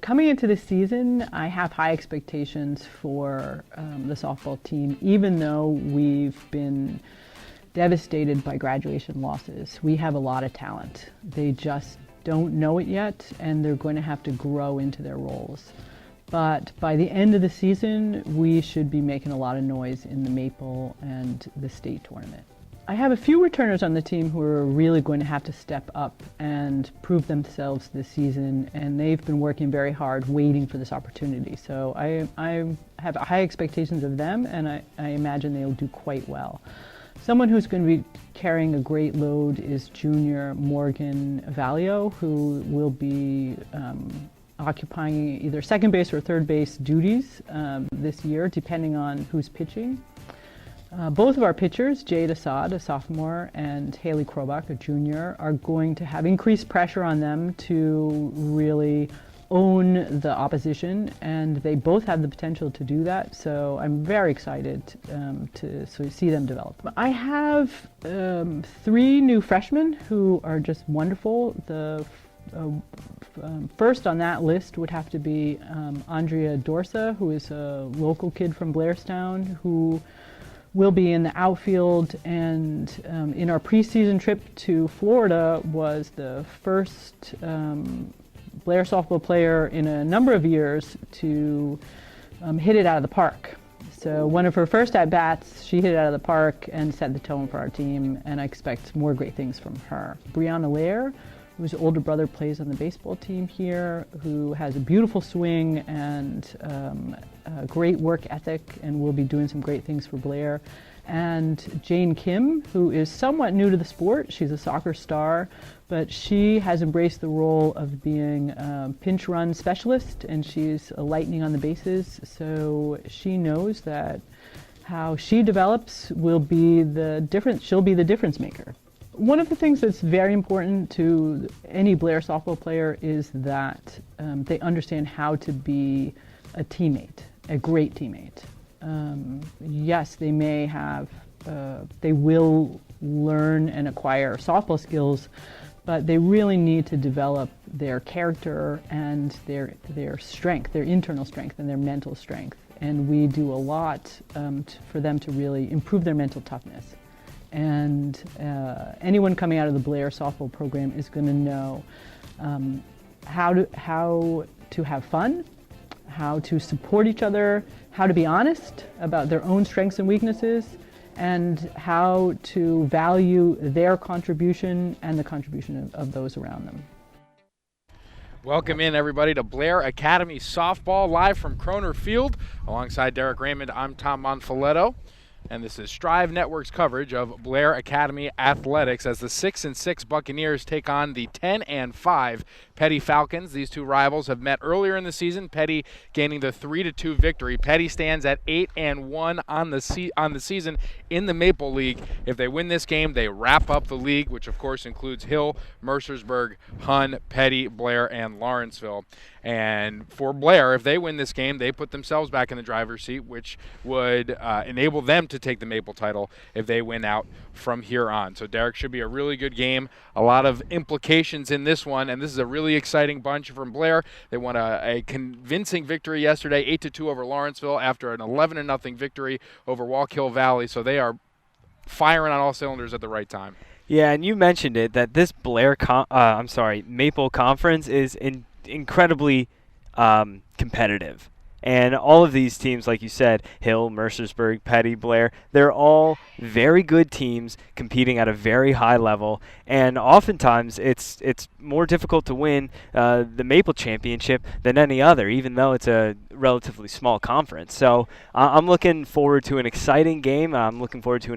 Coming into the season, I have high expectations for the softball team, even though we've been devastated by graduation losses. We have a lot of talent. They just don't know it yet, and they're going to have to grow into their roles. But by the end of the season, we should be making a lot of noise in the Maple and the state tournament. I have a few returners on the team who are really going to have to step up and prove themselves this season, and they've been working very hard waiting for this opportunity. So I have high expectations of them, and I imagine they'll do quite well. Someone who's going to be carrying a great load is junior Morgan Valio, who will be occupying either second base or third base duties this year, depending on who's pitching. Both of our pitchers, Jade Assad, a sophomore, and Haley Krobach, a junior, are going to have increased pressure on them to really own the opposition, and they both have the potential to do that, so I'm very excited to see them develop. I have 3 new freshmen who are just wonderful. The first on that list would have to be Andrea Dorsa, who is a local kid from Blairstown, who will be in the outfield, and in our preseason trip to Florida was the first Blair softball player in a number of years to hit it out of the park. So one of her first at-bats, she hit it out of the park and set the tone for our team, and I expect more great things from her. Brianna Lair, whose older brother plays on the baseball team here, who has a beautiful swing and a great work ethic and will be doing some great things for Blair. And Jane Kim, who is somewhat new to the sport. She's a soccer star, but she has embraced the role of being a pinch run specialist, and she's a lightning on the bases. So she knows that how she develops will be the difference. She'll be the difference maker. One of the things that's very important to any Blair softball player is that they understand how to be a teammate, a great teammate. Yes, they may have, they will learn and acquire softball skills, but they really need to develop their character and their strength, their internal strength and their mental strength. And we do a lot for them to really improve their mental toughness. And anyone coming out of the Blair softball program is going to know how to have fun, how to support each other, how to be honest about their own strengths and weaknesses, and how to value their contribution and the contribution of those around them. Welcome in, everybody, to Blair Academy Softball, live from Kroner Field. Alongside Derek Raymond, I'm Tom Monfiletto. And this is Strive Network's coverage of Blair Academy Athletics as the 6-6 Buccaneers take on the 10-5 Peddie Falcons. These two rivals have met earlier in the season, Peddie gaining the 3-2 victory. Peddie stands at 8-1 on the season in the Maple League. If they win this game, they wrap up the league, which of course includes Hill, Mercersburg, Hunn, Peddie, Blair, and Lawrenceville. And for Blair, if they win this game, they put themselves back in the driver's seat, which would enable them to take the Maple title if they win out from here on. So Derek, should be a really good game. A lot of implications in this one, and this is a really exciting bunch from Blair. They won a convincing victory yesterday, 8-2 over Lawrenceville after an 11-0 victory over Wallkill Valley. So they are firing on all cylinders at the right time. Yeah, and you mentioned it, that this Maple Conference is incredibly competitive. And all of these teams, like you said, Hill, Mercersburg, Peddie, Blair, they're all very good teams competing at a very high level. And oftentimes it's more difficult to win the Maple Championship than any other, even though it's a relatively small conference. So I'm looking forward to an exciting game. I'm looking forward to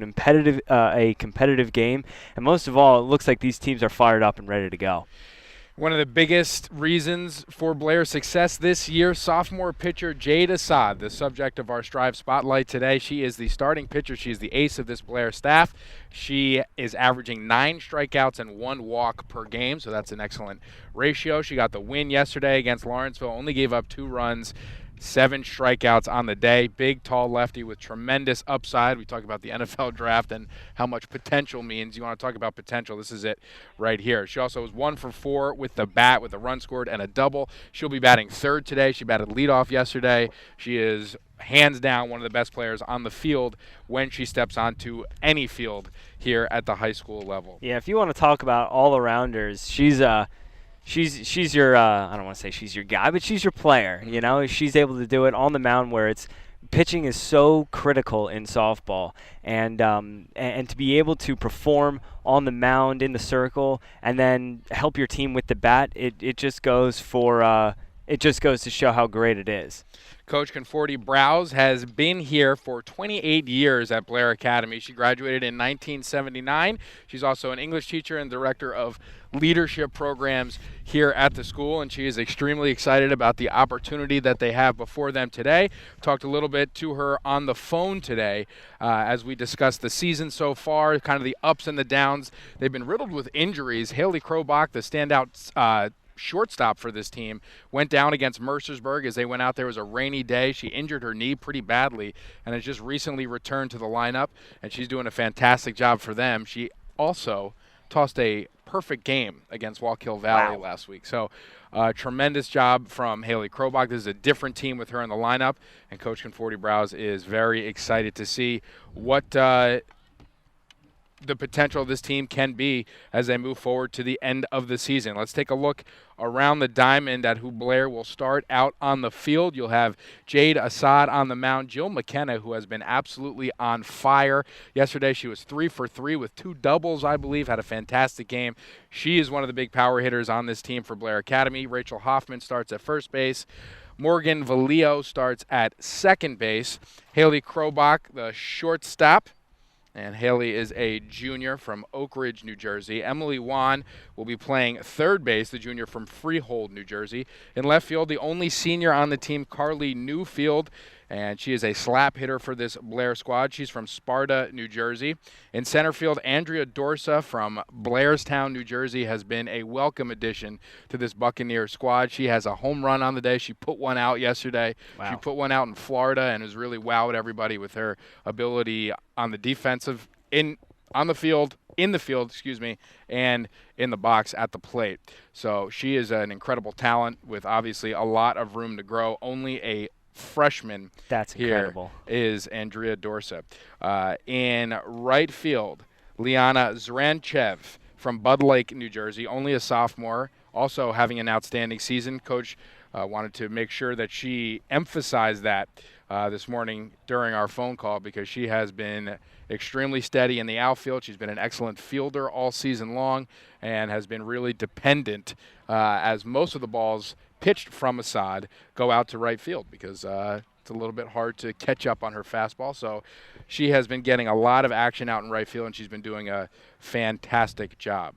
a competitive game. And most of all, it looks like these teams are fired up and ready to go. One of the biggest reasons for Blair's success this year, sophomore pitcher Jade Assad, the subject of our Strive Spotlight today. She is the starting pitcher. She is the ace of this Blair staff. She is averaging 9 strikeouts and 1 walk per game, so that's an excellent ratio. She got the win yesterday against Lawrenceville, only gave up 2 runs. 7 strikeouts on the day. Big, tall lefty with tremendous upside. We talk about the NFL draft and how much potential means. You want to talk about potential, this is it right here. She also was 1 for 4 with the bat, with a run scored and a double. She'll be batting third today. She batted leadoff yesterday. She is hands down one of the best players on the field when she steps onto any field here at the high school level. Yeah, if you want to talk about all-arounders, she's your I don't want to say she's your guy, but she's your player. You know, she's able to do it on the mound where it's pitching is so critical in softball, and to be able to perform on the mound in the circle and then help your team with the bat, it just goes to show how great it is. Coach Conforti Browse has been here for 28 years at Blair Academy. She graduated in 1979. She's also an English teacher and director of leadership programs here at the school, and she is extremely excited about the opportunity that they have before them today. Talked a little bit to her on the phone today as we discussed the season so far, kind of the ups and the downs. They've been riddled with injuries. Haley Krobach, the standout shortstop for this team, went down against Mercersburg as they went out there. It was a rainy day. She injured her knee pretty badly and has just recently returned to the lineup, and she's doing a fantastic job for them. She also tossed a perfect game against Wallkill Valley last week. So tremendous job from Haley Krobach. This is a different team with her in the lineup, and Coach Conforti Browse is very excited to see what the potential of this team can be as they move forward to the end of the season. Let's take a look around the diamond at who Blair will start out on the field. You'll have Jade Assad on the mound. Jill McKenna, who has been absolutely on fire. Yesterday she was 3 for 3 with 2 doubles, I believe, had a fantastic game. She is one of the big power hitters on this team for Blair Academy. Rachel Hoffman starts at first base. Morgan Valio starts at second base. Haley Krobach, the shortstop. And Haley is a junior from Oak Ridge, New Jersey. Emily Wan will be playing third base, the junior from Freehold, New Jersey. In left field, the only senior on the team, Carly Newfield, and she is a slap hitter for this Blair squad. She's from Sparta, New Jersey. In center field, Andrea Dorsa from Blairstown, New Jersey, has been a welcome addition to this Buccaneer squad. She has a home run on the day. She put one out yesterday. Wow. She put one out in Florida and has really wowed everybody with her ability on the defensive, in the field, and in the box at the plate. So she is an incredible talent with obviously a lot of room to grow. Only a freshman That's incredible. Here is Andrea Dorsa. In right field, Liana Zranchev from Bud Lake, New Jersey, only a sophomore, also having an outstanding season. Coach wanted to make sure that she emphasized that this morning during our phone call, because she has been extremely steady in the outfield. She's been an excellent fielder all season long and has been really dependent as most of the balls pitched from Assad go out to right field, because it's a little bit hard to catch up on her fastball. So she has been getting a lot of action out in right field, and she's been doing a fantastic job.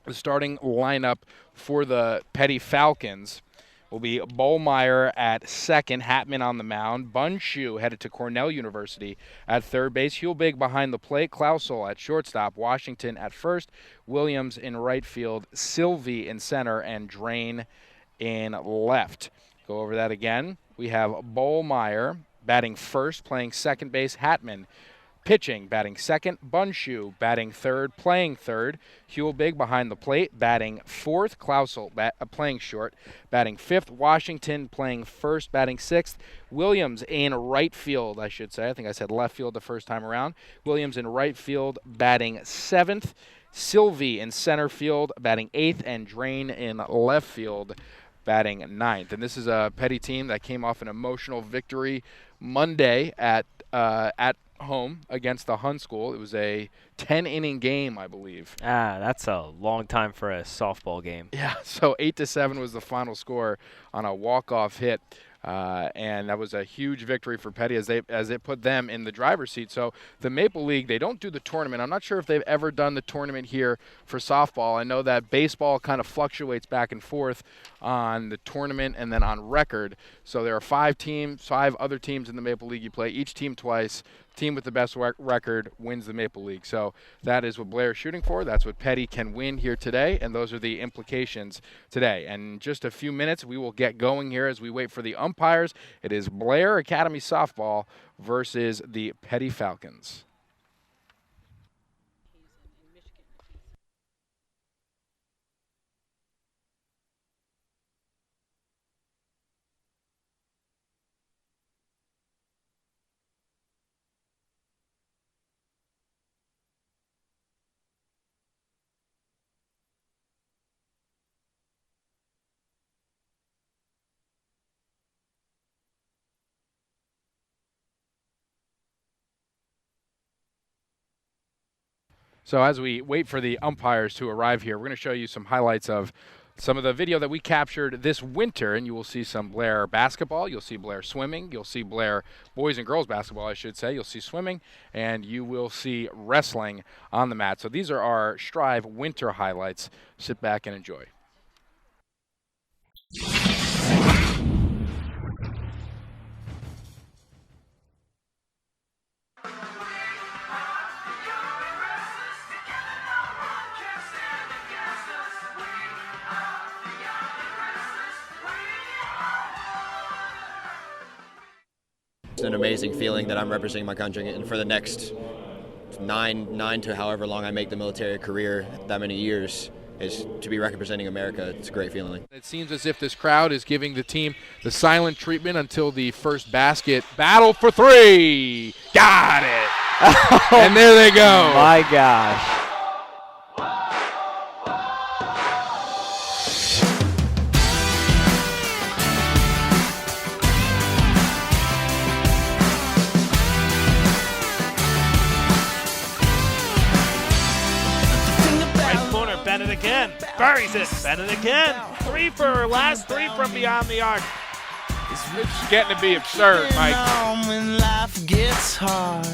The starting lineup for the Peddie Falcons will be Bollmeyer at second, Hatman on the mound, Bunshu headed to Cornell University at third base, Hulbig behind the plate, Klausel at shortstop, Washington at first, Williams in right field, Sylvie in center, and Drain in left. Go over that again. We have Bollmeyer batting first, playing second base, Hatman pitching, batting second, Bunshu batting third, playing third, Hulbig behind the plate, batting fourth, Klausel playing short, batting fifth, Washington playing first, batting sixth, Williams in right field, I should say. I think I said left field the first time around. Williams in right field, batting seventh, Sylvie in center field, batting eighth, and Drain in left field, batting ninth. And this is a Peddie team that came off an emotional victory Monday at home against the Hun School. It was a 10-inning game, I believe. That's a long time for a softball game. Yeah, so 8-7 was the final score on a walk-off hit. And that was a huge victory for Peddie as they put them in the driver's seat. So the Maple League, they don't do the tournament. I'm not sure if they've ever done the tournament here for softball. I know that baseball kind of fluctuates back and forth on the tournament and then on record. So there are 5 other teams in the Maple League. You play each team twice, team with the best record wins the Maple League. So that is what Blair is shooting for. That's what Peddie can win here today, and those are the implications today. And in just a few minutes, we will get going here as we wait for the umpires. It is Blair Academy Softball versus the Peddie Falcons. So as we wait for the umpires to arrive here, we're going to show you some highlights of some of the video that we captured this winter, and you will see some Blair basketball, you'll see Blair swimming, you'll see Blair boys and girls basketball, I should say, you'll see swimming, and you will see wrestling on the mat. So these are our Strive winter highlights. Sit back and enjoy. It's an amazing feeling that I'm representing my country, and for the next nine to however long I make the military career, that many years, is to be representing America. It's a great feeling. It seems as if this crowd is giving the team the silent treatment until the first basket. Battle for three. Got it. And there they go. My gosh. Bennett again, buries it, Bennett again, three for her last three from beyond the arc. It's getting to be absurd, Mike. When life gets hard,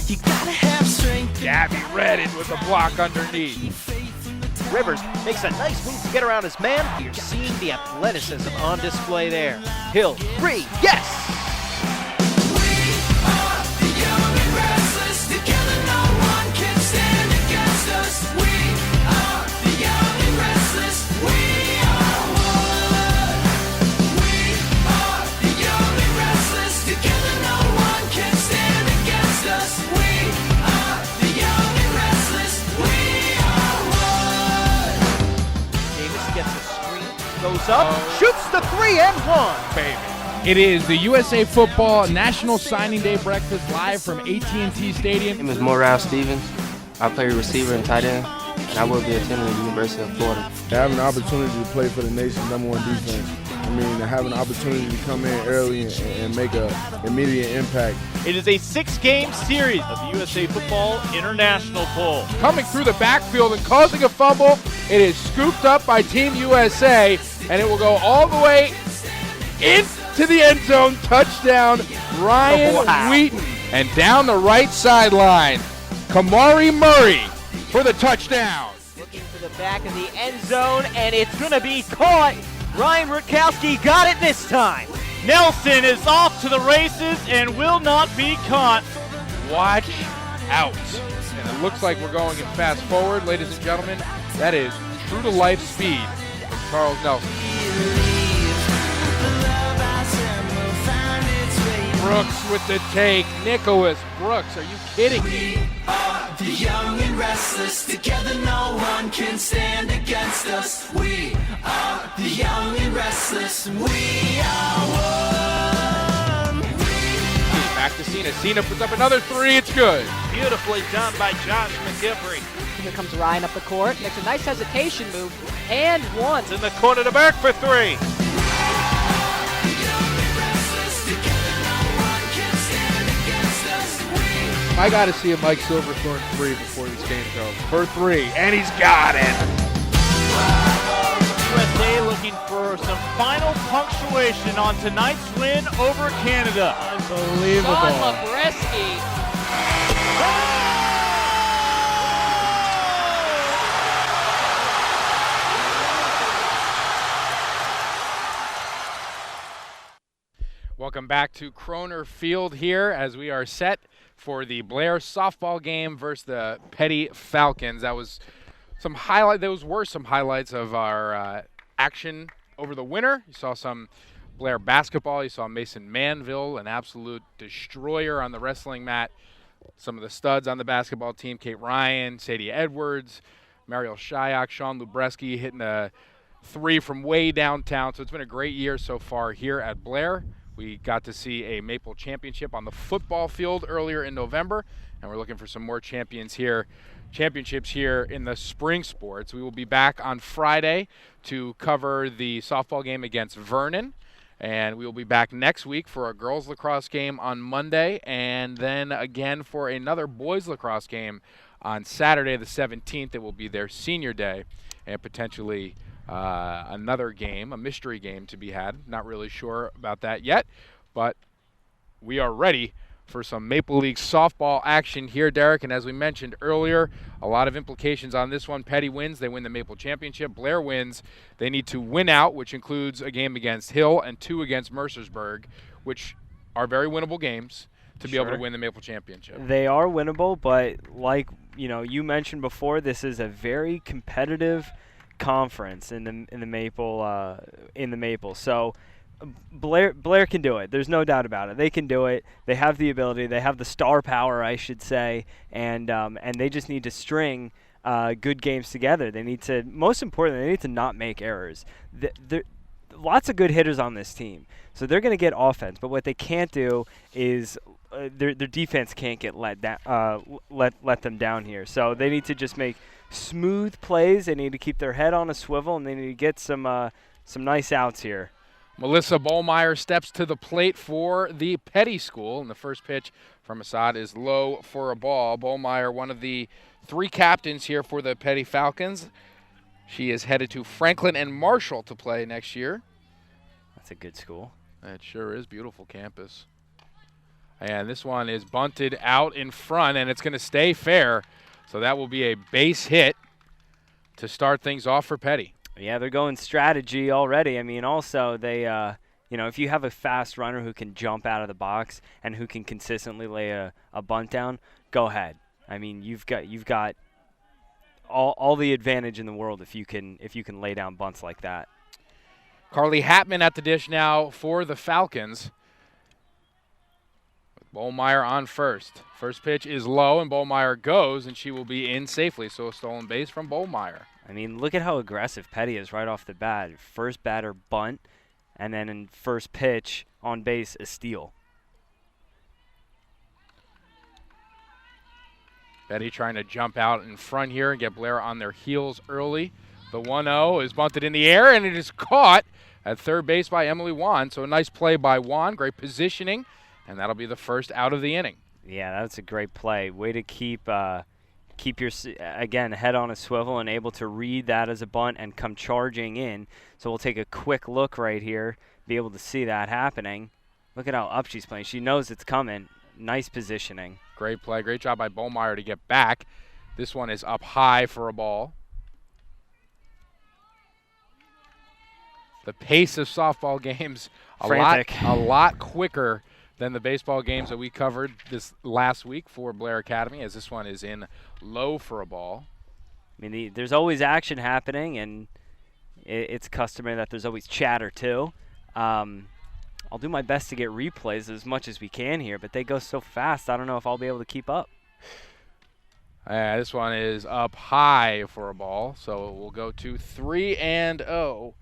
you gotta have strength. Gabby Redden with a block underneath. Rivers makes a nice move to get around his man. You're seeing the athleticism on display there. Hill, three, yes! Goes up, shoots the 3 and 1. Baby. It is the USA Football National Signing Day breakfast live from AT&T Stadium. My name is Morale Stevens. I play receiver and tight end, and I will be attending the University of Florida. To have an opportunity to play for the nation's #1 defense. I mean, to have an opportunity to come in early and make an immediate impact. It is a 6-game series of the USA Football International Bowl. Coming through the backfield and causing a fumble. It is scooped up by Team USA, and it will go all the way into the end zone. Touchdown, Ryan Wheaton. And down the right sideline, Kamari Murray for the touchdown. Looking to the back of the end zone, and it's going to be caught. Ryan Rutkowski got it this time. Nelson is off to the races and will not be caught. Watch out. And it looks like we're going in fast forward, ladies and gentlemen. That is true to life speed from Charles Nelson. Brooks with the take. Nicholas Brooks, are you kidding me? The young and restless, together no one can stand against us. We are the young and restless, we are one. Back to Cena. Cena puts up another three. It's good. Beautifully done by Josh McGiffrey. Here comes Ryan up the court, makes a nice hesitation move, and one. It's in the corner to Burke for three. I got to see a Mike Silverthorne three before this game's over. For three, and he's got it. USA looking for some final punctuation on tonight's win over Canada. Unbelievable. Sean Labreski. Welcome back to Kroner Field here as we are set for the Blair softball game versus the Peddie Falcons. That was some highlight. Those were some highlights of our action over the winter. You saw some Blair basketball. You saw Mason Manville, an absolute destroyer on the wrestling mat. Some of the studs on the basketball team: Kate Ryan, Sadie Edwards, Mariel Shyok, Sean Lubreski hitting a 3 from way downtown. So it's been a great year so far here at Blair. We got to see a Maple championship on the football field earlier in November, and we're looking for some more championships here in the spring sports. We will be back on Friday to cover the softball game against Vernon, and we will be back next week for a girls lacrosse game on Monday, and then again for another boys lacrosse game on Saturday the 17th. It will be their senior day, and potentially another game, a mystery game to be had. Not really sure about that yet, but we are ready for some Maple League softball action here, Derek. And as we mentioned earlier, a lot of implications on this one. Peddie wins, they win the Maple Championship. Blair wins, they need to win out, which includes a game against Hill and 2 against Mercersburg, which are very winnable games to be able to win the Maple Championship. They are winnable, but like you mentioned before, this is a very competitive conference in the Maple. So Blair can do it. There's no doubt about it. They can do it. They have the ability. They have the star power, I should say, and they just need to string good games together. They need to, most importantly, they need to not make errors. Lots of good hitters on this team, so they're going to get offense. But what they can't do is their defense can't get let them down here. So they need to just make smooth plays. They need to keep their head on a swivel, and they need to get some nice outs here. Melissa Bollmeyer steps to the plate for the Peddie School, and the first pitch from Assad is low for a ball. Bollmeyer, one of the 3 captains here for the Peddie Falcons. She is headed to Franklin and Marshall to play next year. That's a good school. It sure is. Beautiful campus. And this one is bunted out in front, and it's going to stay fair. So that will be a base hit to start things off for Peddie. Yeah, they're going strategy already. I mean, also they, if you have a fast runner who can jump out of the box and who can consistently lay a bunt down, go ahead. I mean, you've got all the advantage in the world if you can lay down bunts like that. Carly Hatman at the dish now for the Falcons. Bollmeyer on first. First pitch is low, and Bollmeyer goes, and she will be in safely. So a stolen base from Bollmeyer. I mean, look at how aggressive Peddie is right off the bat. First batter bunt, and then in first pitch on base a steal. Peddie trying to jump out in front here and get Blair on their heels early. The 1-0 is bunted in the air, and it is caught at third base by Emily Wan. So a nice play by Wan, great positioning, and that'll be the first out of the inning. Yeah, that's a great play. Way to keep your, again, head on a swivel and able to read that as a bunt and come charging in. So we'll take a quick look right here, be able to see that happening. Look at how up she's playing. She knows it's coming. Nice positioning. Great play. Great job by Bollmeyer to get back. This one is up high for a ball. The pace of softball games a lot quicker than the baseball games that we covered this last week for Blair Academy, as this one is in low for a ball. I mean, there's always action happening, and it's customary that there's always chatter too. I'll do my best to get replays as much as we can here, but they go so fast, I don't know if I'll be able to keep up. This one is up high for a ball, so we'll go to 3-0.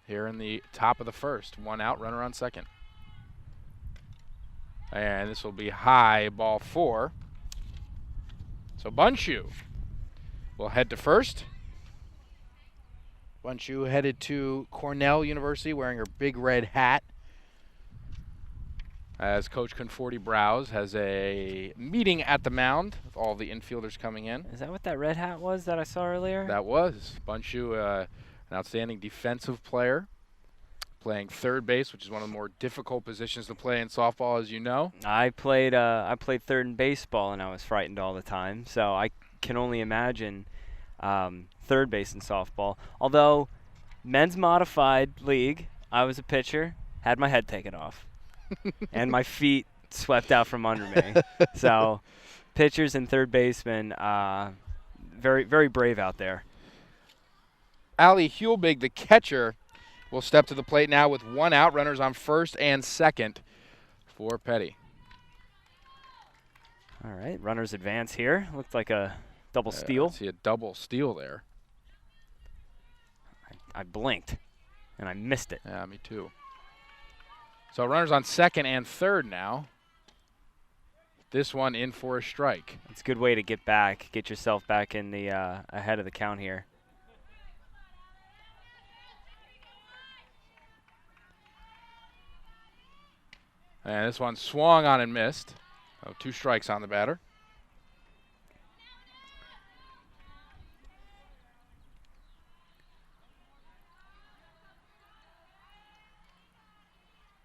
Here in the top of the first. 1 out, runner on second. And this will be high, ball 4. So Bunshu will head to first. Bunshu headed to Cornell University wearing her big red hat. As Coach Conforti Browse has a meeting at the mound with all the infielders coming in. Is that what that red hat was that I saw earlier? That was. Bunshu, an outstanding defensive player, playing third base, which is one of the more difficult positions to play in softball, as you know. I played third in baseball, and I was frightened all the time. So I can only imagine third base in softball. Although men's modified league, I was a pitcher, had my head taken off and my feet swept out from under me. So pitchers and third baseman, very, very brave out there. Allie Hulbig, the catcher, will step to the plate now with 1 out. Runners on first and second for Peddie. All right, runners advance here. Looked like a double steal. I see a double steal there. I blinked, and I missed it. Yeah, me too. So runners on second and third now. This one in for a strike. It's a good way to get yourself back in the ahead of the count here. And this one swung on and missed. Oh, 2 strikes on the batter.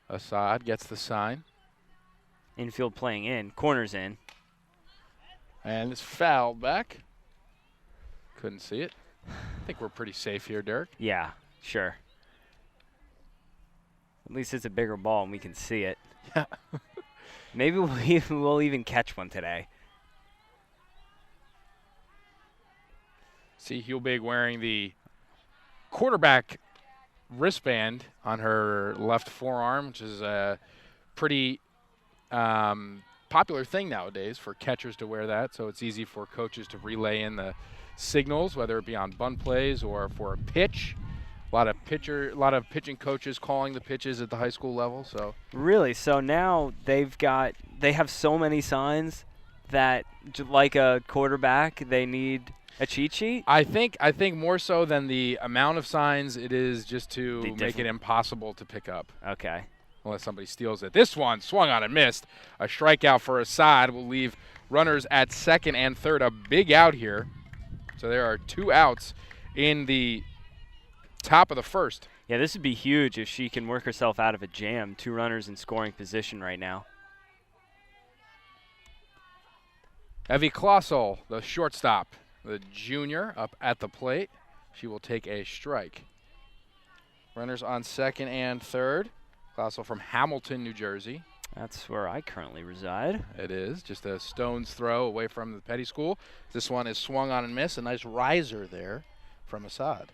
Assad gets the sign. Infield playing in, corners in. And it's fouled back. Couldn't see it. I think we're pretty safe here, Derek. Yeah, sure. At least it's a bigger ball and we can see it. Yeah. Maybe we'll even catch one today. See Hulbig wearing the quarterback wristband on her left forearm, which is a pretty popular thing nowadays for catchers to wear that. So it's easy for coaches to relay in the signals, whether it be on bunt plays or for a pitch. A lot of pitching coaches calling the pitches at the high school level. So really, so now they have so many signs that, like a quarterback, they need a cheat sheet. I think more so than the amount of signs, it is just to make it impossible to pick up. Okay. Unless somebody steals it. This one swung on and missed. A strikeout for Assad will leave runners at second and third. A big out here. So there are 2 outs in the top of the first. Yeah, this would be huge if she can work herself out of a jam. 2 runners in scoring position right now. Evie Klossel, the shortstop, the junior, up at the plate. She will take a strike. Runners on second and third. Klossel from Hamilton, New Jersey. That's where I currently reside. It is just a stone's throw away from the Peddie School. This one is swung on and missed. A nice riser there from Assad.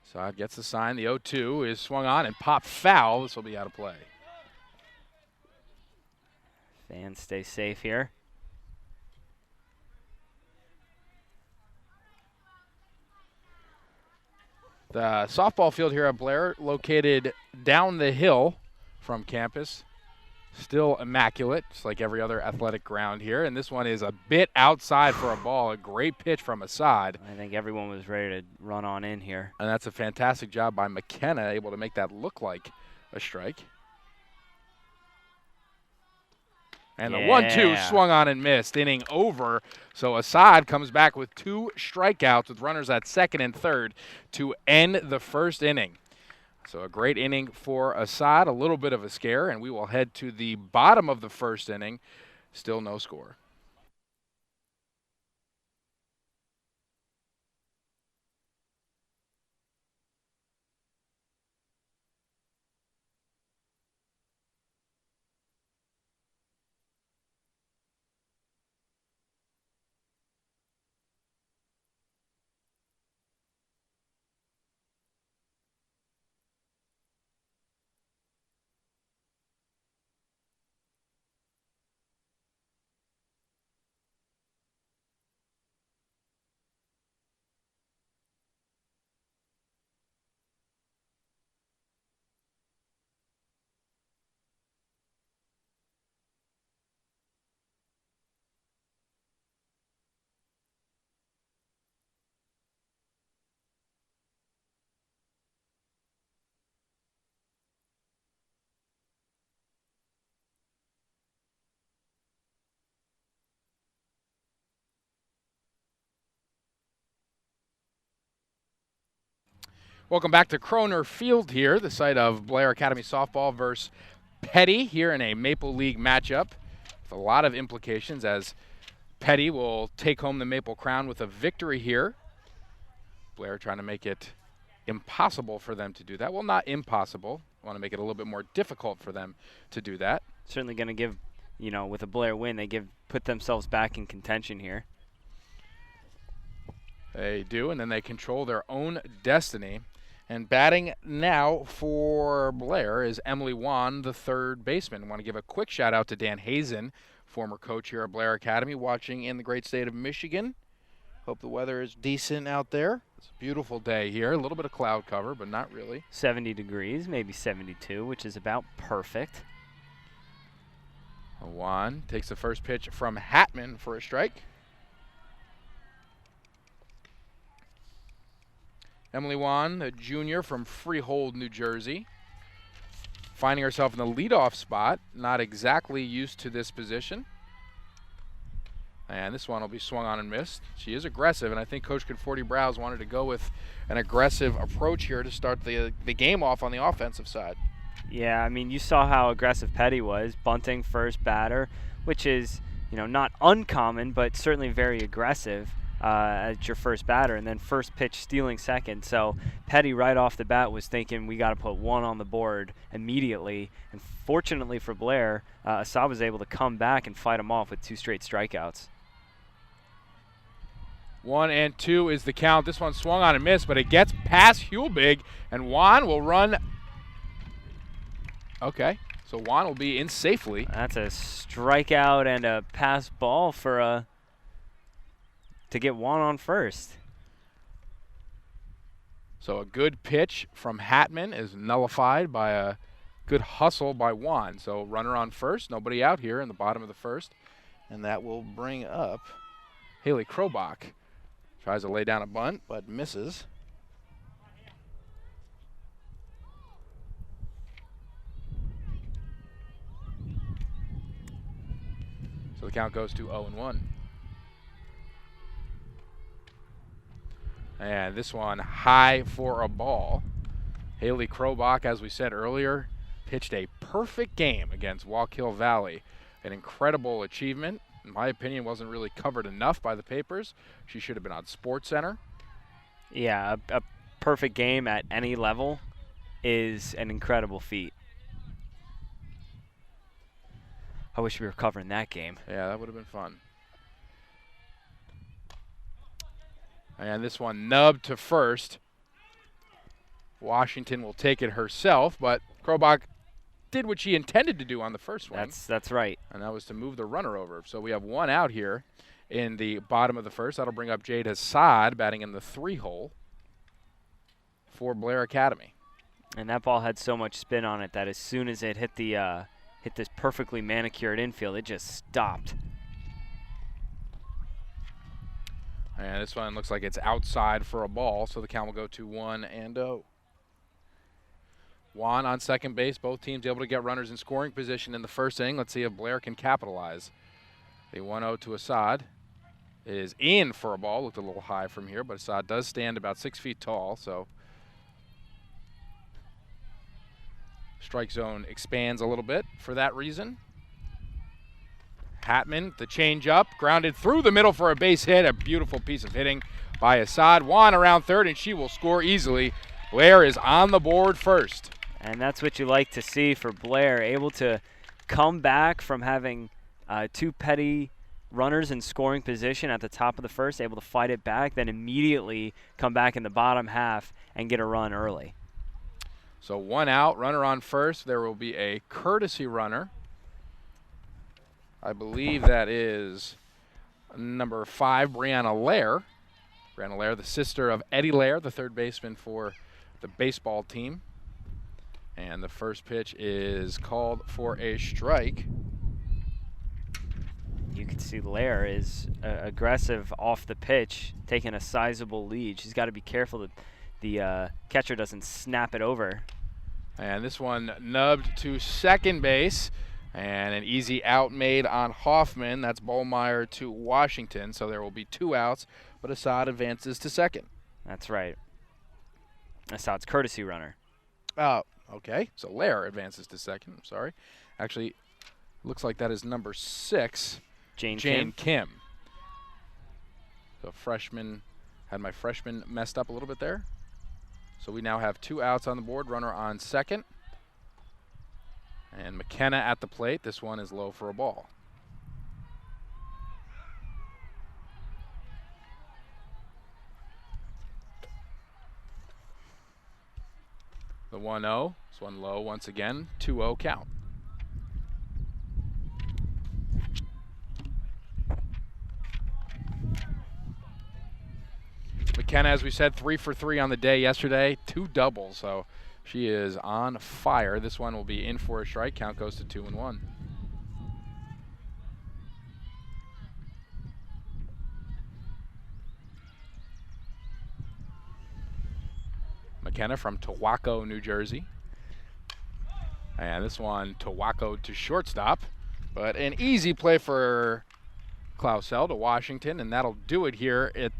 Assad gets the sign. The 0-2 is swung on and popped foul. This will be out of play. Fans stay safe here. The softball field here at Blair, located down the hill from campus, still immaculate, just like every other athletic ground here. And this one is a bit outside for a ball. A great pitch from Assad. I think everyone was ready to run on in here. And that's a fantastic job by McKenna, able to make that look like a strike. And the 1-2 swung on and missed. Inning over. So Assad comes back with 2 strikeouts with runners at second and third to end the first inning. So a great inning for Assad, a little bit of a scare, and we will head to the bottom of the first inning. Still no score. Welcome back to Kroner Field here, the site of Blair Academy softball versus Peddie here in a Maple League matchup with a lot of implications as Peddie will take home the Maple Crown with a victory here. Blair trying to make it impossible for them to do that. Well, not impossible. I want to make it a little bit more difficult for them to do that. Certainly going to give, with a Blair win, they put themselves back in contention here. They do, and then they control their own destiny. And batting now for Blair is Emily Wan, the third baseman. I want to give a quick shout out to Dan Hazen, former coach here at Blair Academy, watching in the great state of Michigan. Hope the weather is decent out there. It's a beautiful day here. A little bit of cloud cover, but not really. 70 degrees, maybe 72, which is about perfect. Wan takes the first pitch from Hatman for a strike. Emily Wan, the junior from Freehold, New Jersey, finding herself in the leadoff spot, not exactly used to this position. And this one will be swung on and missed. She is aggressive, and I think Coach Conforti-Browse wanted to go with an aggressive approach here to start the game off on the offensive side. Yeah, I mean, you saw how aggressive Peddie was, bunting first batter, which is, not uncommon, but certainly very aggressive. As your first batter, and then first pitch stealing second. So Peddie right off the bat was thinking we got to put one on the board immediately. And fortunately for Blair, Assad was able to come back and fight him off with 2 straight strikeouts. 1-2 is the count. This one swung on and missed, but it gets past Hulbig, and Juan will run. Okay, so Juan will be in safely. That's a strikeout and a pass ball for to get Juan on first. So a good pitch from Hatman is nullified by a good hustle by Juan. So runner on first, nobody out here in the bottom of the first. And that will bring up Haley Krobach. Tries to lay down a bunt, but misses. So the count goes to 0-1. And this one high for a ball. Haley Krobach, as we said earlier, pitched a perfect game against Wallkill Valley. An incredible achievement. In my opinion, wasn't really covered enough by the papers. She should have been on SportsCenter. Yeah, a perfect game at any level is an incredible feat. I wish we were covering that game. Yeah, that would have been fun. And this one nubbed to first. Washington will take it herself, but Krobach did what she intended to do on the first swing. That's right. And that was to move the runner over. So we have one out here in the bottom of the first. That'll bring up Jade Assad batting in the 3-hole for Blair Academy. And that ball had so much spin on it that as soon as it hit this perfectly manicured infield, it just stopped. And this one looks like it's outside for a ball, so the count will go to 1-0. Juan on second base. Both teams able to get runners in scoring position in the first inning. Let's see if Blair can capitalize. The 1-0 to Assad is in for a ball. Looked a little high from here, but Assad does stand about 6 feet tall, so strike zone expands a little bit for that reason. Hatman, the changeup, grounded through the middle for a base hit. A beautiful piece of hitting by Assad. Juan around third, and she will score easily. Blair is on the board first. And that's what you like to see for Blair, able to come back from having 2 Peddie runners in scoring position at the top of the first, able to fight it back, then immediately come back in the bottom half and get a run early. So 1 out, runner on first. There will be a courtesy runner. I believe that is number 5, Brianna Lair. Brianna Lair, the sister of Eddie Lair, the third baseman for the baseball team. And the first pitch is called for a strike. You can see Lair is aggressive off the pitch, taking a sizable lead. She's got to be careful that the catcher doesn't snap it over. And this one nubbed to second base. And an easy out made on Hoffman. That's Bollmeyer to Washington. So there will be 2 outs, but Assad advances to second. That's right. Assad's courtesy runner. Oh, okay. So Lair advances to second. I'm sorry. Actually, looks like that is number 6, Jane Kim. So freshman, had my freshman messed up a little bit there. So we now have 2 outs on the board, runner on second. And McKenna at the plate. This one is low for a ball. The 1-0. This one low once again. 2-0 count. McKenna, as we said, 3 for 3 on the day yesterday. 2 doubles, so she is on fire. This one will be in for a strike. Count goes to 2-1. McKenna from Towako, New Jersey. And this one, Towako to shortstop. But an easy play for Clausel to Washington, and that'll do it here at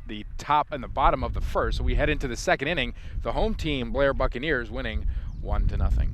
the top and the bottom of the first. So we head into the second inning. The home team, Blair Buccaneers, winning 1-0.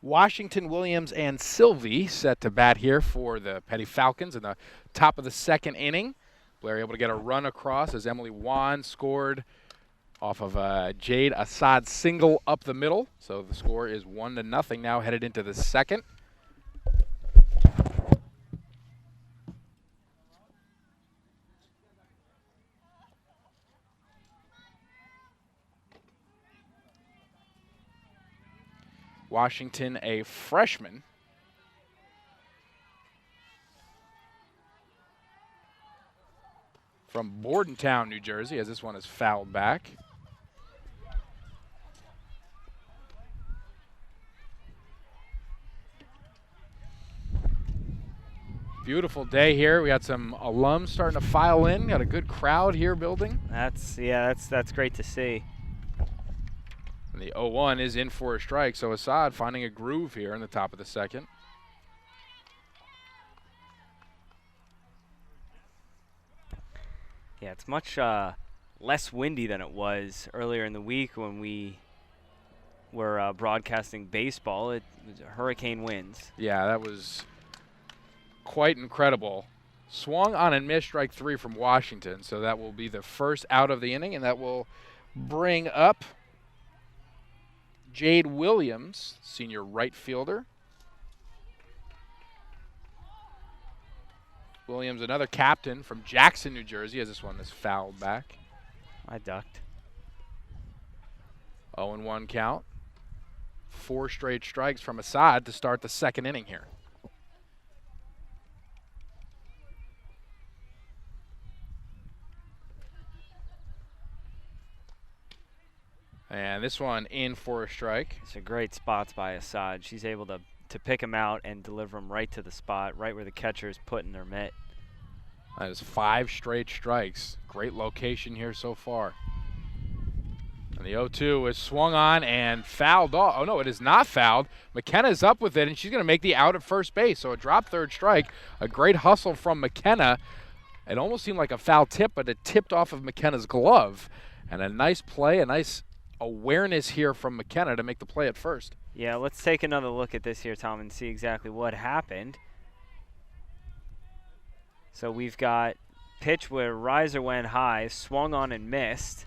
Washington, Williams, and Sylvie set to bat here for the Peddie Falcons in the top of the second inning. Blair able to get a run across as Emily Wan scored off of Jade Assad single up the middle. So the score is 1-0 now headed into the second. Washington, a freshman. From Bordentown, New Jersey, as this one is fouled back. Beautiful day here. We got some alums starting to file in. Got a good crowd here building. That's great to see. And the 0-1 is in for a strike, so Assad finding a groove here in the top of the second. Yeah, it's much less windy than it was earlier in the week when we were broadcasting baseball. It was hurricane winds. Yeah, that was quite incredible. Swung on and missed strike 3 from Washington, so that will be the first out of the inning, and that will bring up Jade Williams, senior right fielder. Williams, another captain from Jackson, New Jersey, as this one is fouled back. I ducked. 0-1 count. 4 straight strikes from Assad to start the second inning here. And this one in for a strike. It's a great spots by Assad. She's able to pick him out and deliver him right to the spot, right where the catcher is putting their mitt. That is 5 straight strikes. Great location here so far. And the 0-2 is swung on and fouled off. Oh, no, it is not fouled. McKenna's up with it, and she's going to make the out at first base. So a drop third strike. A great hustle from McKenna. It almost seemed like a foul tip, but it tipped off of McKenna's glove. And a nice play, a nice awareness here from McKenna to make the play at first. Yeah, let's take another look at this here, Tom, and see exactly what happened. So we've got pitch where riser went high, swung on and missed,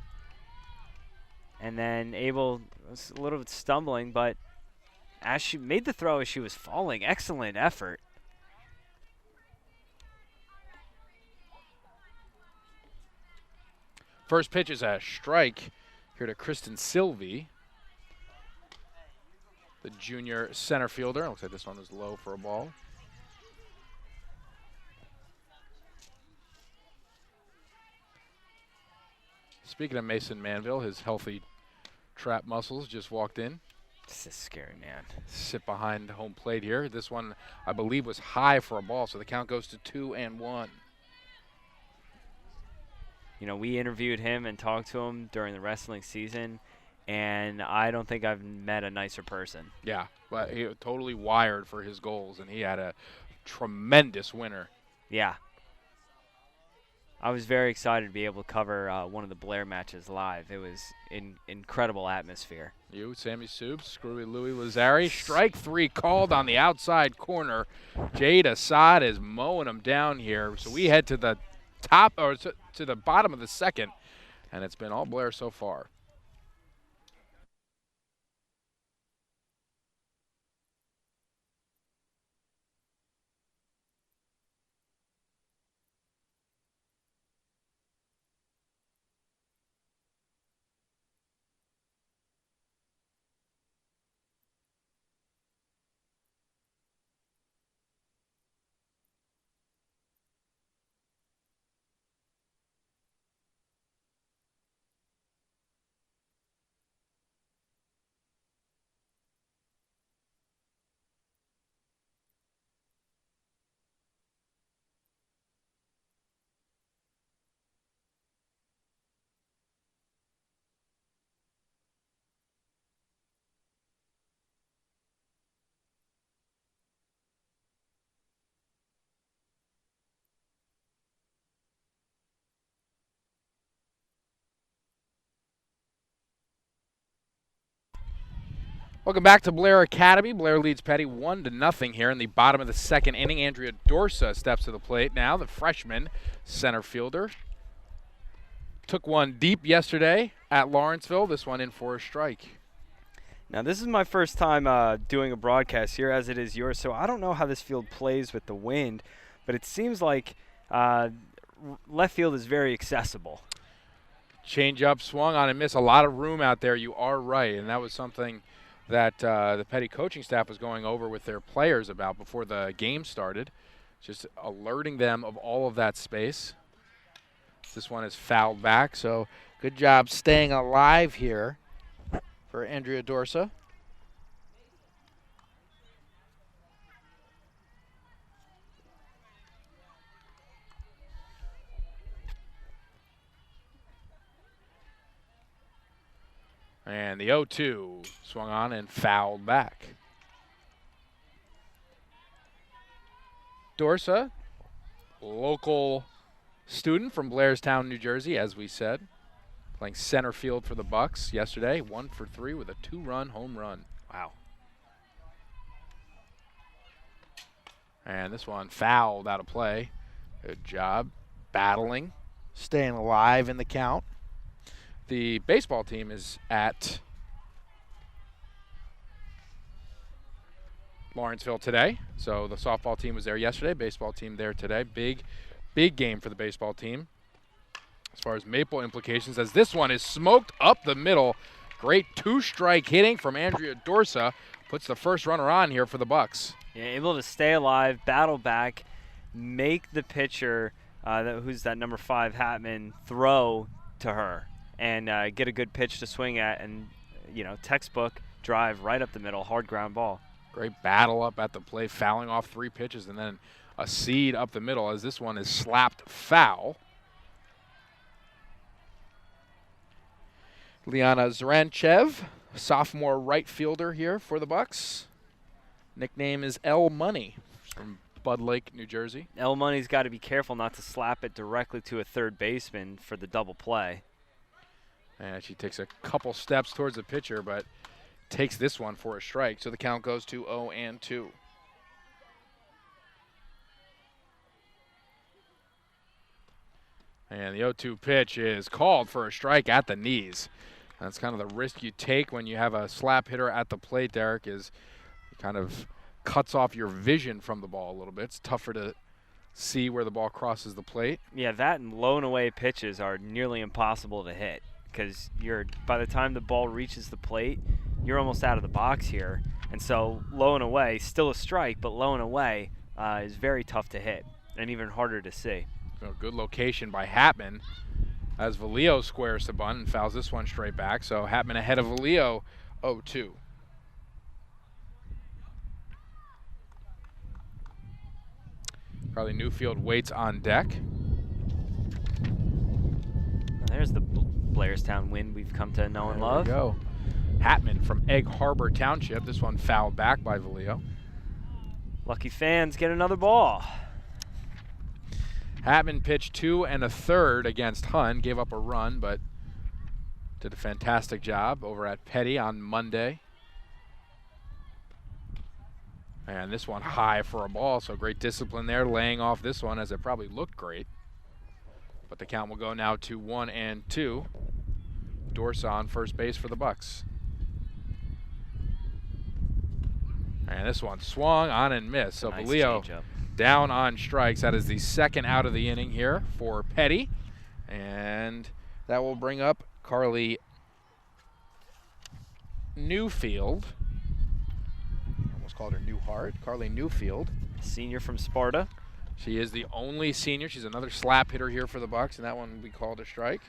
and then able, was a little bit stumbling, but as she made the throw as she was falling, excellent effort. First pitch is a strike here to Kristen Sylvie, the junior center fielder. Looks like this one was low for a ball. Speaking of Mason Manville, his healthy trap muscles just walked in. This is scary, man. Sit behind home plate here. This one, I believe, was high for a ball, so the count goes to 2-1. You know, we interviewed him and talked to him during the wrestling season, and I don't think I've met a nicer person. Yeah, but he was totally wired for his goals, and he had a tremendous winner. Yeah. I was very excited to be able to cover one of the Blair matches live. It was an incredible atmosphere. You, Sammy Soups, Screwy Louie Lazari. Strike 3 called on the outside corner. Jade Assad is mowing him down here. So we head to the top, or to the bottom of the second, and it's been all Blair so far. Welcome back to Blair Academy. Blair leads Peddie 1-0 here in the bottom of the second inning. Andrea Dorsa steps to the plate now, the freshman center fielder. Took one deep yesterday at Lawrenceville. This one in for a strike. Now, this is my first time doing a broadcast here, as it is yours, so I don't know how this field plays with the wind, but it seems like left field is very accessible. Change up, swung on and missed. A lot of room out there. You are right, and that was something that the Peddie coaching staff was going over with their players about before the game started, just alerting them of all of that space. This one is fouled back, so good job staying alive here for Andrea Dorsa. And the 0-2 swung on and fouled back. Dorsa, local student from Blairstown, New Jersey, as we said, playing center field for the Bucks yesterday. 1 for 3 with a 2-run home run. Wow. And this one fouled out of play. Good job battling, staying alive in the count. The baseball team is at Lawrenceville today. So the softball team was there yesterday, baseball team there today. Big game for the baseball team as far as Maple implications, as this one is smoked up the middle. Great two-strike hitting from Andrea Dorsa. Puts the first runner on here for the Bucks. Yeah, able to stay alive, battle back, make the pitcher, who's that number 5, Hatman, throw to her. And get a good pitch to swing at, and, you know, textbook drive right up the middle, hard ground ball. Great battle up at the plate, fouling off 3 pitches, and then a seed up the middle as this one is slapped foul. Liana Zranchev, sophomore right fielder here for the Bucks. Nickname is L Money from Bud Lake, New Jersey. L Money's got to be careful not to slap it directly to a third baseman for the double play. And she takes a couple steps towards the pitcher, but takes this one for a strike. So the count goes to 0-2. And the 0-2 pitch is called for a strike at the knees. That's kind of the risk you take when you have a slap hitter at the plate, Derek, is it kind of cuts off your vision from the ball a little bit. It's tougher to see where the ball crosses the plate. Yeah, that and low and away pitches are nearly impossible to hit because by the time the ball reaches the plate, you're almost out of the box here. And so low and away, still a strike, but low and away is very tough to hit and even harder to see. So good location by Hatman as Valio squares the bunt and fouls this one straight back. So Hatman ahead of Valio, 0-2. Carly Newfield waits on deck. There's the Blairstown wind we've come to know and love. There we go. Hatman from Egg Harbor Township. This one fouled back by Valio. Lucky fans get another ball. Hatman pitched 2 1/3 against Hun, gave up a run, but did a fantastic job over at Peddie on Monday. And this one high for a ball, so great discipline there, laying off this one as it probably looked great. But the count will go now to 1-2. Dorsa on first base for the Bucks. And this one swung on and missed. So nice Valio changeup. Down on strikes. That is the second out of the inning here for Peddie. And that will bring up Carly Newfield. Almost called her Newhart. Carly Newfield. Senior from Sparta. She is the only senior. She's another slap hitter here for the Bucks, and that one we called a strike.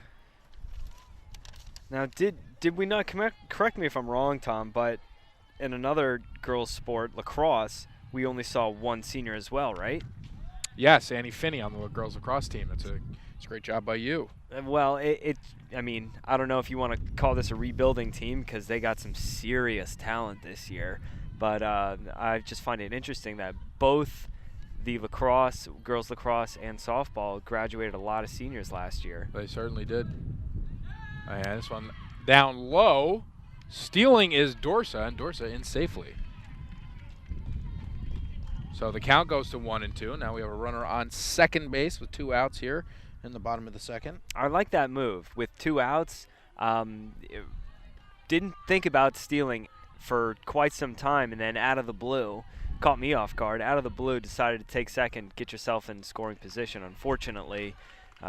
Now, did we not correct me if I'm wrong, Tom, but in another girls' sport, lacrosse, we only saw one senior as well, right? Yes, Annie Finney on the girls lacrosse team. It's a great job by you. Well, I mean, I don't know if you want to call this a rebuilding team because they got some serious talent this year, but I just find it interesting that both the lacrosse, girls lacrosse, and softball graduated a lot of seniors last year. They certainly did. And this one down low. Stealing is Dorsa, and Dorsa in safely. So the count goes to 1-2. Now we have a runner on second base with 2 outs here in the bottom of the second. I like that move. With 2 outs, didn't think about stealing for quite some time, and then out of the blue, caught me off guard. Out of the blue, decided to take second, get yourself in scoring position. Unfortunately,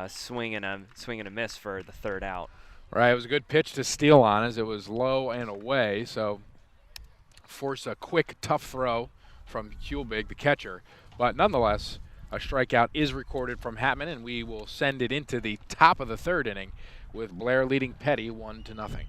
swing and a miss for the 3rd out. Right, it was a good pitch to steal on as it was low and away, so force a quick, tough throw from Hulbig, the catcher. But nonetheless, a strikeout is recorded from Hatman, and we will send it into the top of the 3rd inning with Blair leading Peddie 1-0.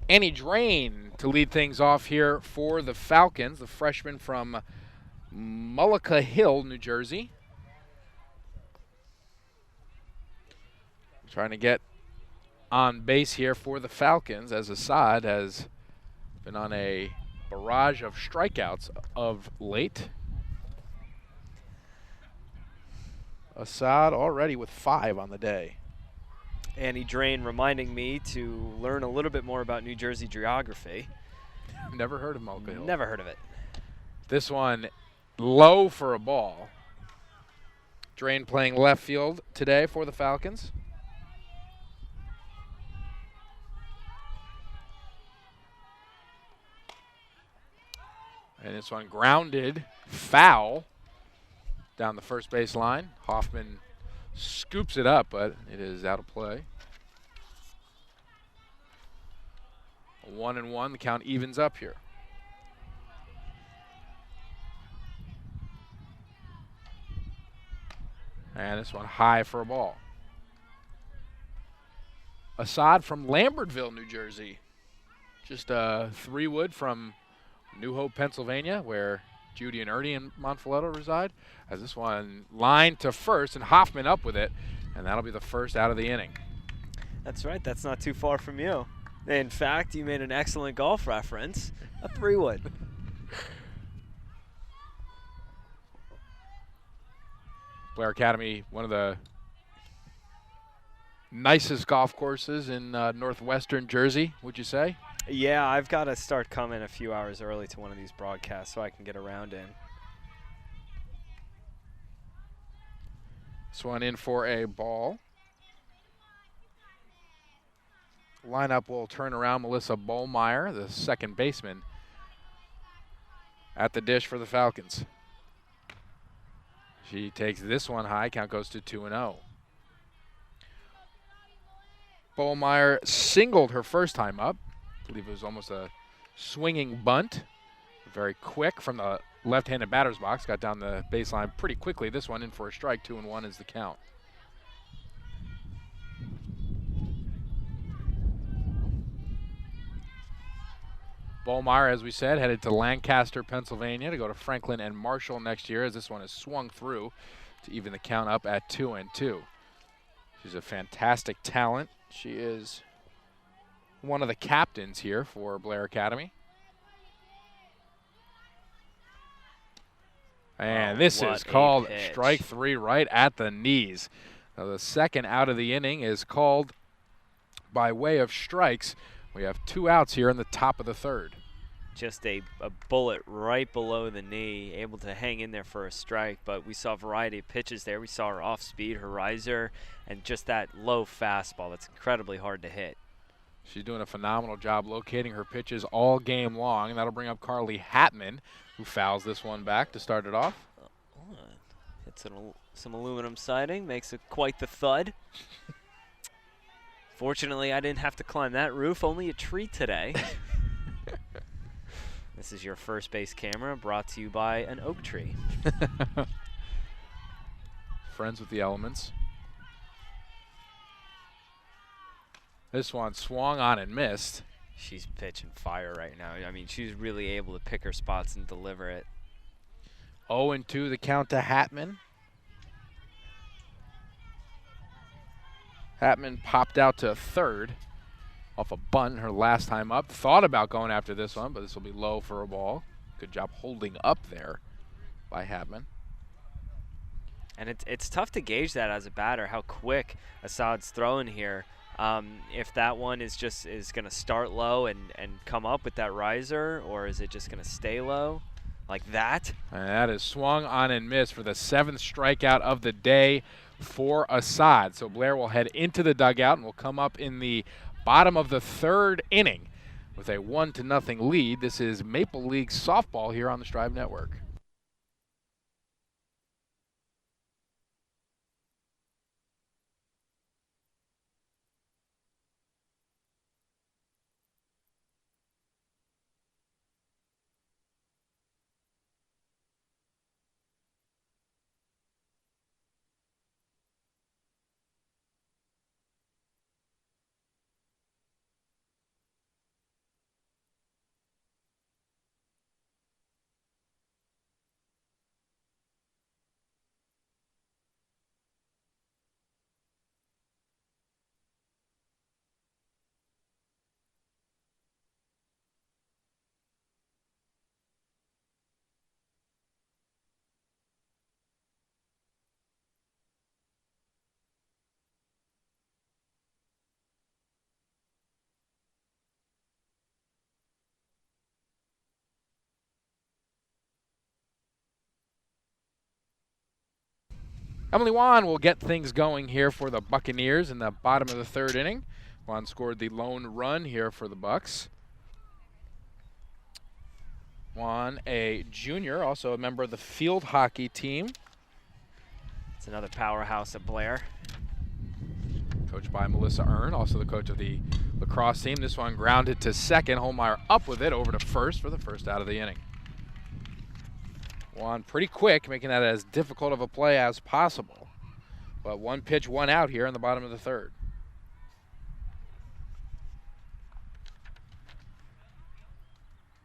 Annie Drain to lead things off here for the Falcons, the freshman from Mullica Hill, New Jersey. Trying to get on base here for the Falcons as Assad has been on a barrage of strikeouts of late. Assad already with 5 on the day. Annie Drain reminding me to learn a little bit more about New Jersey geography. Never heard of Mullica Hill. Never heard of it. This one low for a ball. Drain playing left field today for the Falcons. And this one grounded, foul, down the first base line. Hoffman scoops it up, but it is out of play. 1-1, the count evens up here. And this one high for a ball. Assad from Lambertville, New Jersey. Just 3 wood from New Hope, Pennsylvania, where Judy and Ernie and Monfiletto reside. As this one lined to first, and Hoffman up with it, and that'll be the first out of the inning. That's right. That's not too far from you. In fact, you made an excellent golf reference. A 3-wood. Blair Academy, one of the nicest golf courses in northwestern Jersey, would you say? Yeah, I've got to start coming a few hours early to one of these broadcasts so I can get around in. This one in for a ball. Lineup will turn around. Melissa Bollmeyer, the second baseman, at the dish for the Falcons. She takes this one high. Count goes to 2-0. Bollmeyer singled her first time up. I believe it was almost a swinging bunt. Very quick from the left-handed batter's box. Got down the baseline pretty quickly. This one in for a strike. 2-1 is the count. Bollmeyer, as we said, headed to Lancaster, Pennsylvania to go to Franklin and Marshall next year, as this one is swung through to even the count up at 2-2. She's a fantastic talent. She is one of the captains here for Blair Academy. And this is called strike 3 right at the knees. Now the second out of the inning is called by way of strikes. We have 2 outs here in the top of the third. Just a bullet right below the knee, able to hang in there for a strike, but we saw a variety of pitches there. We saw her off speed, her riser, and just that low fastball that's incredibly hard to hit. She's doing a phenomenal job locating her pitches all game long, and that'll bring up Carly Hatman, who fouls this one back to start it off. Hits some aluminum siding, makes it quite the thud. Fortunately, I didn't have to climb that roof, only a tree today. This is your first base camera, brought to you by an oak tree. Friends with the elements. This one swung on and missed. She's pitching fire right now. I mean, she's really able to pick her spots and deliver it. 0-2 the count to Hatman. Hatman popped out to third off a bunt her last time up. Thought about going after this one, but this will be low for a ball. Good job holding up there by Hatman. And it's tough to gauge that as a batter, how quick Assad's throwing here. If that one is going to start low and come up with that riser, or is it just going to stay low like that? And that is swung on and missed for the 7th strikeout of the day for Assad. So Blair will head into the dugout and will come up in the bottom of the 3rd inning with a 1-0 lead. This is Maple League softball here on the Strive Network. Emily Wan will get things going here for the Buccaneers in the bottom of the 3rd inning. Wan scored the lone run here for the Bucks. Wan, a junior, also a member of the field hockey team. It's another powerhouse at Blair. Coached by Melissa Earn, also the coach of the lacrosse team. This one grounded to second. Holmeyer up with it over to first for the first out of the inning. Wan pretty quick, making that as difficult of a play as possible. But 1 pitch, 1 out here in the bottom of the 3rd.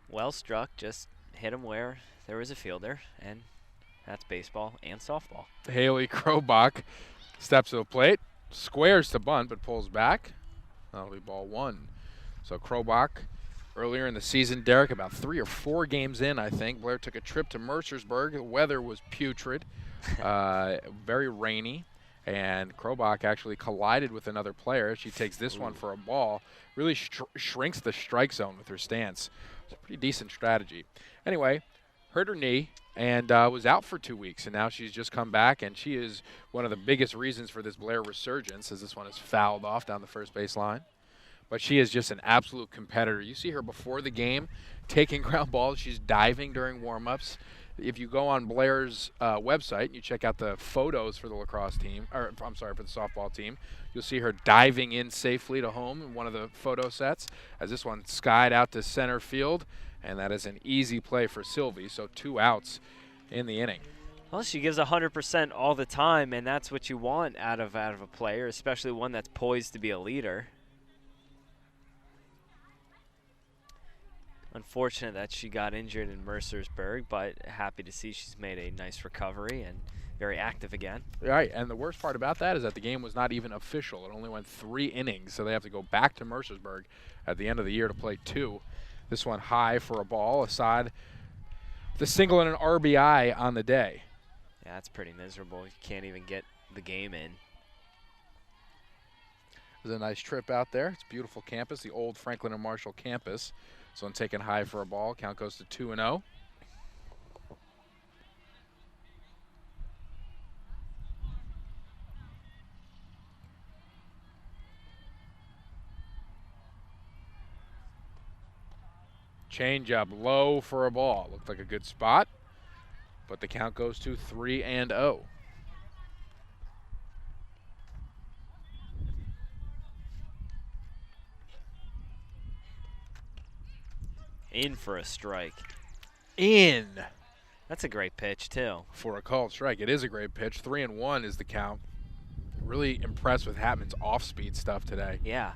Well struck, just hit him where there was a fielder, and that's baseball and softball. Haley Krobach steps to the plate, squares to bunt, but pulls back. That'll be ball 1. So Krobach Earlier in the season, Derek, about 3 or 4 games in, I think, Blair took a trip to Mercersburg. The weather was putrid, very rainy, and Krobach actually collided with another player. She takes this one for a ball, really shrinks the strike zone with her stance. It's a pretty decent strategy. Anyway, hurt her knee and was out for 2 weeks, and now she's just come back, and she is one of the biggest reasons for this Blair resurgence, as this one is fouled off down the first base line. But she is just an absolute competitor. You see her before the game taking ground balls. She's diving during warm-ups. If you go on Blair's website and you check out the photos for the lacrosse team, or I'm sorry, for the softball team, you'll see her diving in safely to home in one of the photo sets, as this one skied out to center field, and that is an easy play for Sylvie. So 2 outs in the inning. Well, she gives 100% all the time, and that's what you want out of a player, especially one that's poised to be a leader. Unfortunate that she got injured in Mercersburg, but happy to see she's made a nice recovery and very active again. Right, and the worst part about that is that the game was not even official. It only went 3 innings, so they have to go back to Mercersburg at the end of the year to play 2. This one high for a ball, aside the single and an RBI on the day. Yeah, that's pretty miserable. You can't even get the game in. There's a nice trip out there. It's a beautiful campus, the old Franklin and Marshall campus. This one taken high for a ball. Count goes to 2-0. Change up low for a ball. Looked like a good spot, but the count goes to 3-0. In for a strike. In. That's a great pitch, too. For a called strike. It is a great pitch. 3-1 is the count. Really impressed with Hatman's off-speed stuff today. Yeah.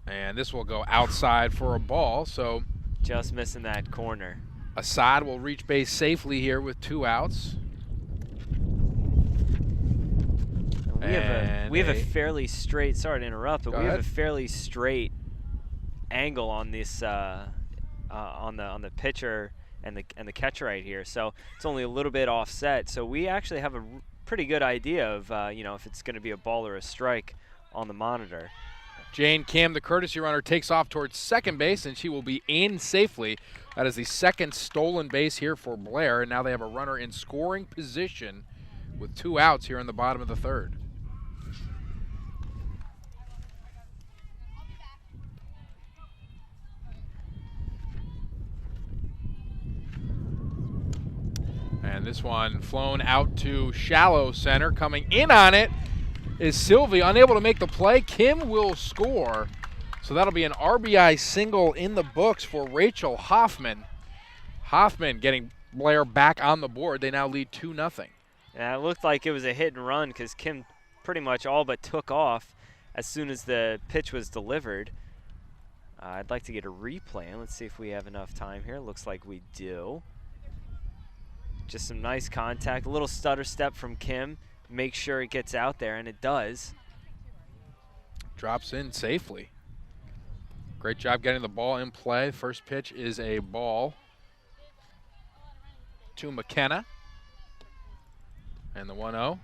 And this will go outside for a ball, so just missing that corner. Assad will reach base safely here with 2 outs. We have a fairly straight, sorry to interrupt, but we have a fairly straight angle on this on the pitcher and the catcher right here, so it's only a little bit offset. So we actually have a pretty good idea of if it's going to be a ball or a strike on the monitor. Jane Kim, the courtesy runner, takes off towards second base, and she will be in safely. That is the second stolen base here for Blair, and now they have a runner in scoring position with 2 outs here in the bottom of the third. And this one flown out to shallow center. Coming in on it is Sylvie, unable to make the play. Kim will score. So that'll be an RBI single in the books for Rachel Hoffman. Hoffman getting Blair back on the board. They now lead 2-0. Yeah, it looked like it was a hit and run because Kim pretty much all but took off as soon as the pitch was delivered. I'd like to get a replay, and let's see if we have enough time here. Looks like we do. Just some nice contact, a little stutter step from Kim. Make sure it gets out there, and it does. Drops in safely. Great job getting the ball in play. First pitch is a ball to McKenna. And the 1-0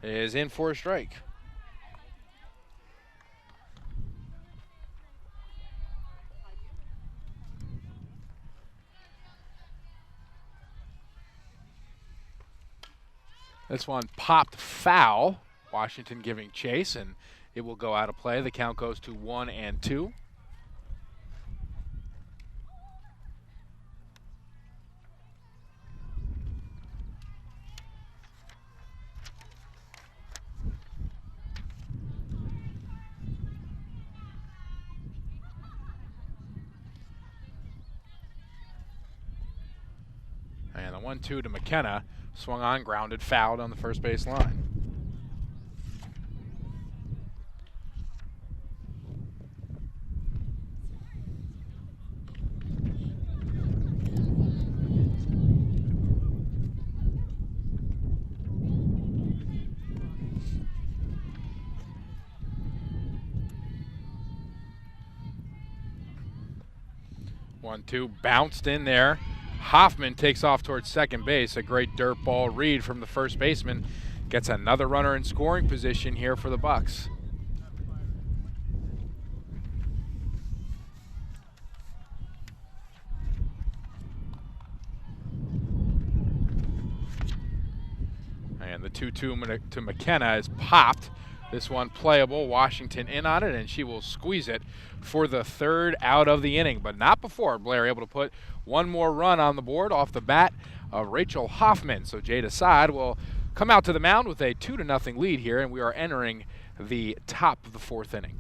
is in for a strike. This one popped foul. Washington giving chase, and it will go out of play. The count goes to 1-2. And the 1-2 to McKenna. Swung on, grounded, fouled on the first base line. 1-2, bounced in there. Hoffman takes off towards second base. A great dirt ball read from the first baseman. Gets another runner in scoring position here for the Bucks. And the 2-2 to McKenna is popped. This one playable. Washington in on it, and she will squeeze it for the third out of the inning, but not before Blair able to put one more run on the board off the bat of Rachel Hoffman. So Jada Side will come out to the mound with a 2-0 lead here, and we are entering the top of the fourth inning.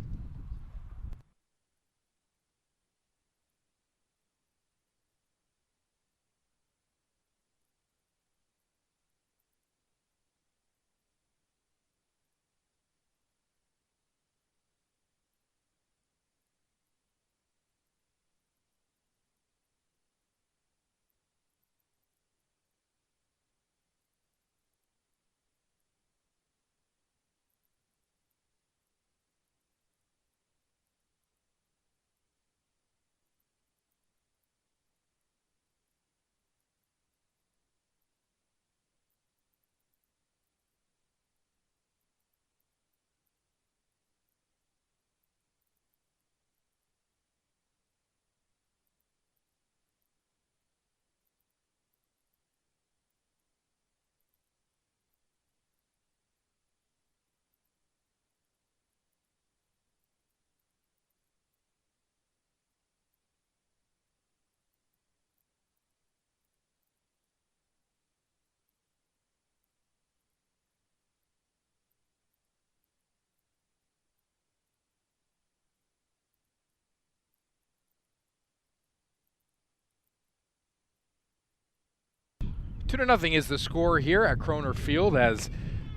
Two to nothing is the score here at Kroner Field as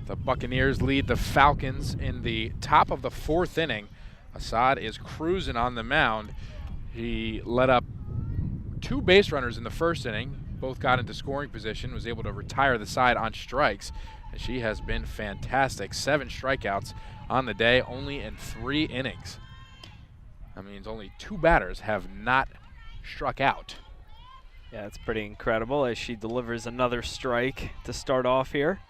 the Buccaneers lead the Falcons in the top of the fourth inning. Assad is cruising on the mound. He let up two base runners in the first inning. Both got into scoring position, was able to retire the side on strikes. And she has been fantastic. 7 strikeouts on the day, only in 3 innings. That means only 2 batters have not struck out. Yeah, it's pretty incredible as she delivers another strike to start off here.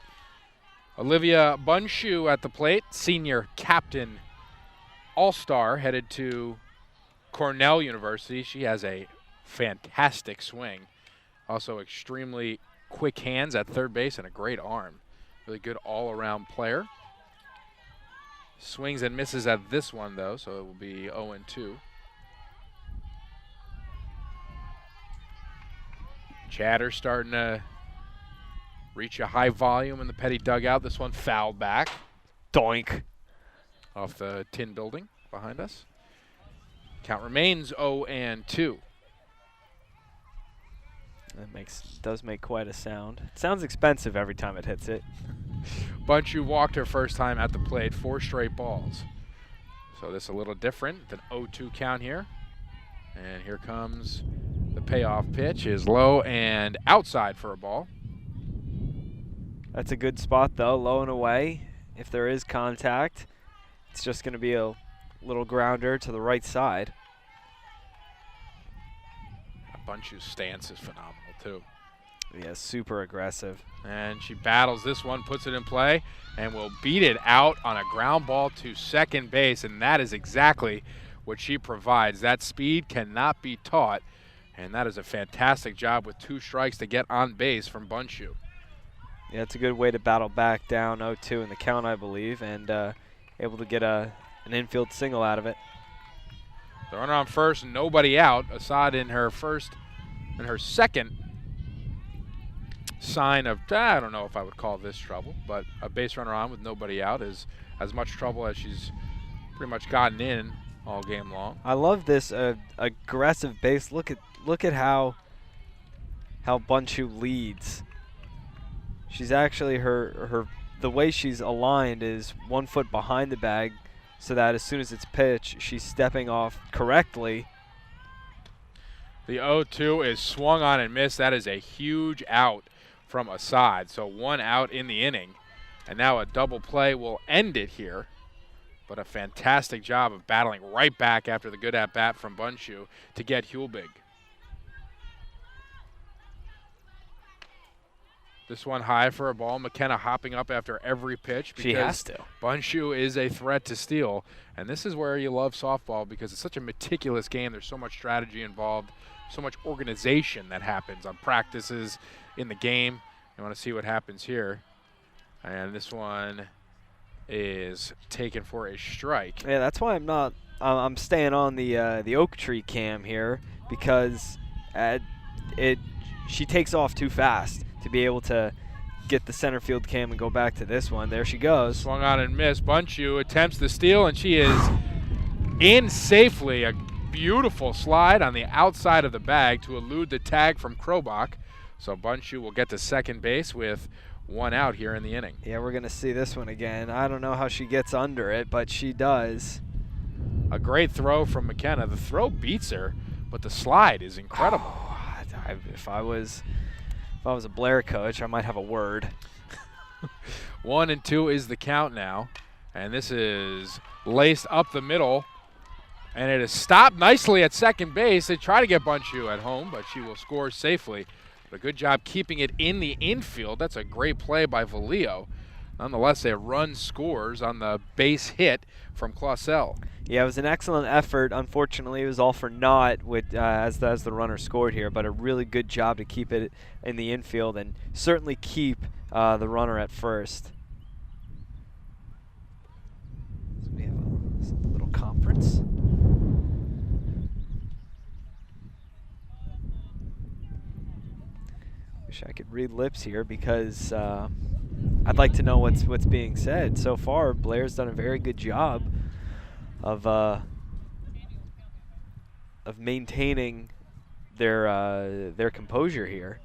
Olivia Bunshu at the plate, senior captain all-star, headed to Cornell University. She has a fantastic swing. Also extremely quick hands at third base and a great arm. Really good all-around player. Swings and misses at this one, though, so it will be 0-2. Chatter starting to reach a high volume in the Peddie dugout. This one fouled back. Doink. Off the tin building behind us. Count remains 0-2. That does make quite a sound. It sounds expensive every time it hits it. Bunshu walked her first time at the plate, 4 straight balls. So this a little different than 0-2 count here. And here comes the payoff pitch, is low and outside for a ball. That's a good spot though, low and away. If there is contact, it's just going to be a little grounder to the right side. Bunshu's stance is phenomenal too. Yeah, super aggressive. And she battles this one, puts it in play, and will beat it out on a ground ball to second base, and that is exactly what she provides. That speed cannot be taught, and that is a fantastic job with 2 strikes to get on base from Bunshu. Yeah, it's a good way to battle back down 0-2 in the count, I believe, and able to get an infield single out of it. The runner on first, nobody out. Assad in her second sign of, I don't know if I would call this trouble, but a base runner on with nobody out is as much trouble as she's pretty much gotten in all game long. I love this aggressive base. Look at how Bunshu leads. She's actually the way she's aligned is 1 foot behind the bag, so that as soon as it's pitched, she's stepping off correctly. The 0-2 is swung on and missed. That is a huge out from Assad. So 1 out in the inning. And now a double play will end it here. But a fantastic job of battling right back after the good at-bat from Bunshu to get Hulbig. This one high for a ball. McKenna hopping up after every pitch. She has to. Bunshu is a threat to steal. And this is where you love softball because it's such a meticulous game. There's so much strategy involved, so much organization that happens on practices, in the game. You want to see what happens here. And this one is taken for a strike. Yeah, that's why I'm staying on the oak tree cam here because she takes off too fast to be able to get the center field cam and go back to this one. There she goes. Swung on and missed. Bunshu attempts the steal, and she is in safely. A beautiful slide on the outside of the bag to elude the tag from Krobach. So Bunshu will get to second base with one out here in the inning. Yeah, we're going to see this one again. I don't know how she gets under it, but she does. A great throw from McKenna. The throw beats her, but the slide is incredible. Oh, if I was a Blair coach, I might have a word. 1-2 is the count now. And this is laced up the middle. And it is stopped nicely at second base. They try to get Bunshu at home, but she will score safely. But a good job keeping it in the infield. That's a great play by Valillo. Nonetheless, a run scores on the base hit from Clausel. Yeah, it was an excellent effort. Unfortunately, it was all for naught with, as the runner scored here, but a really good job to keep it in the infield and certainly keep the runner at first. So we have a little conference. Wish I could read lips here because I'd like to know what's being said. So far, Blair's done a very good job of maintaining their composure here.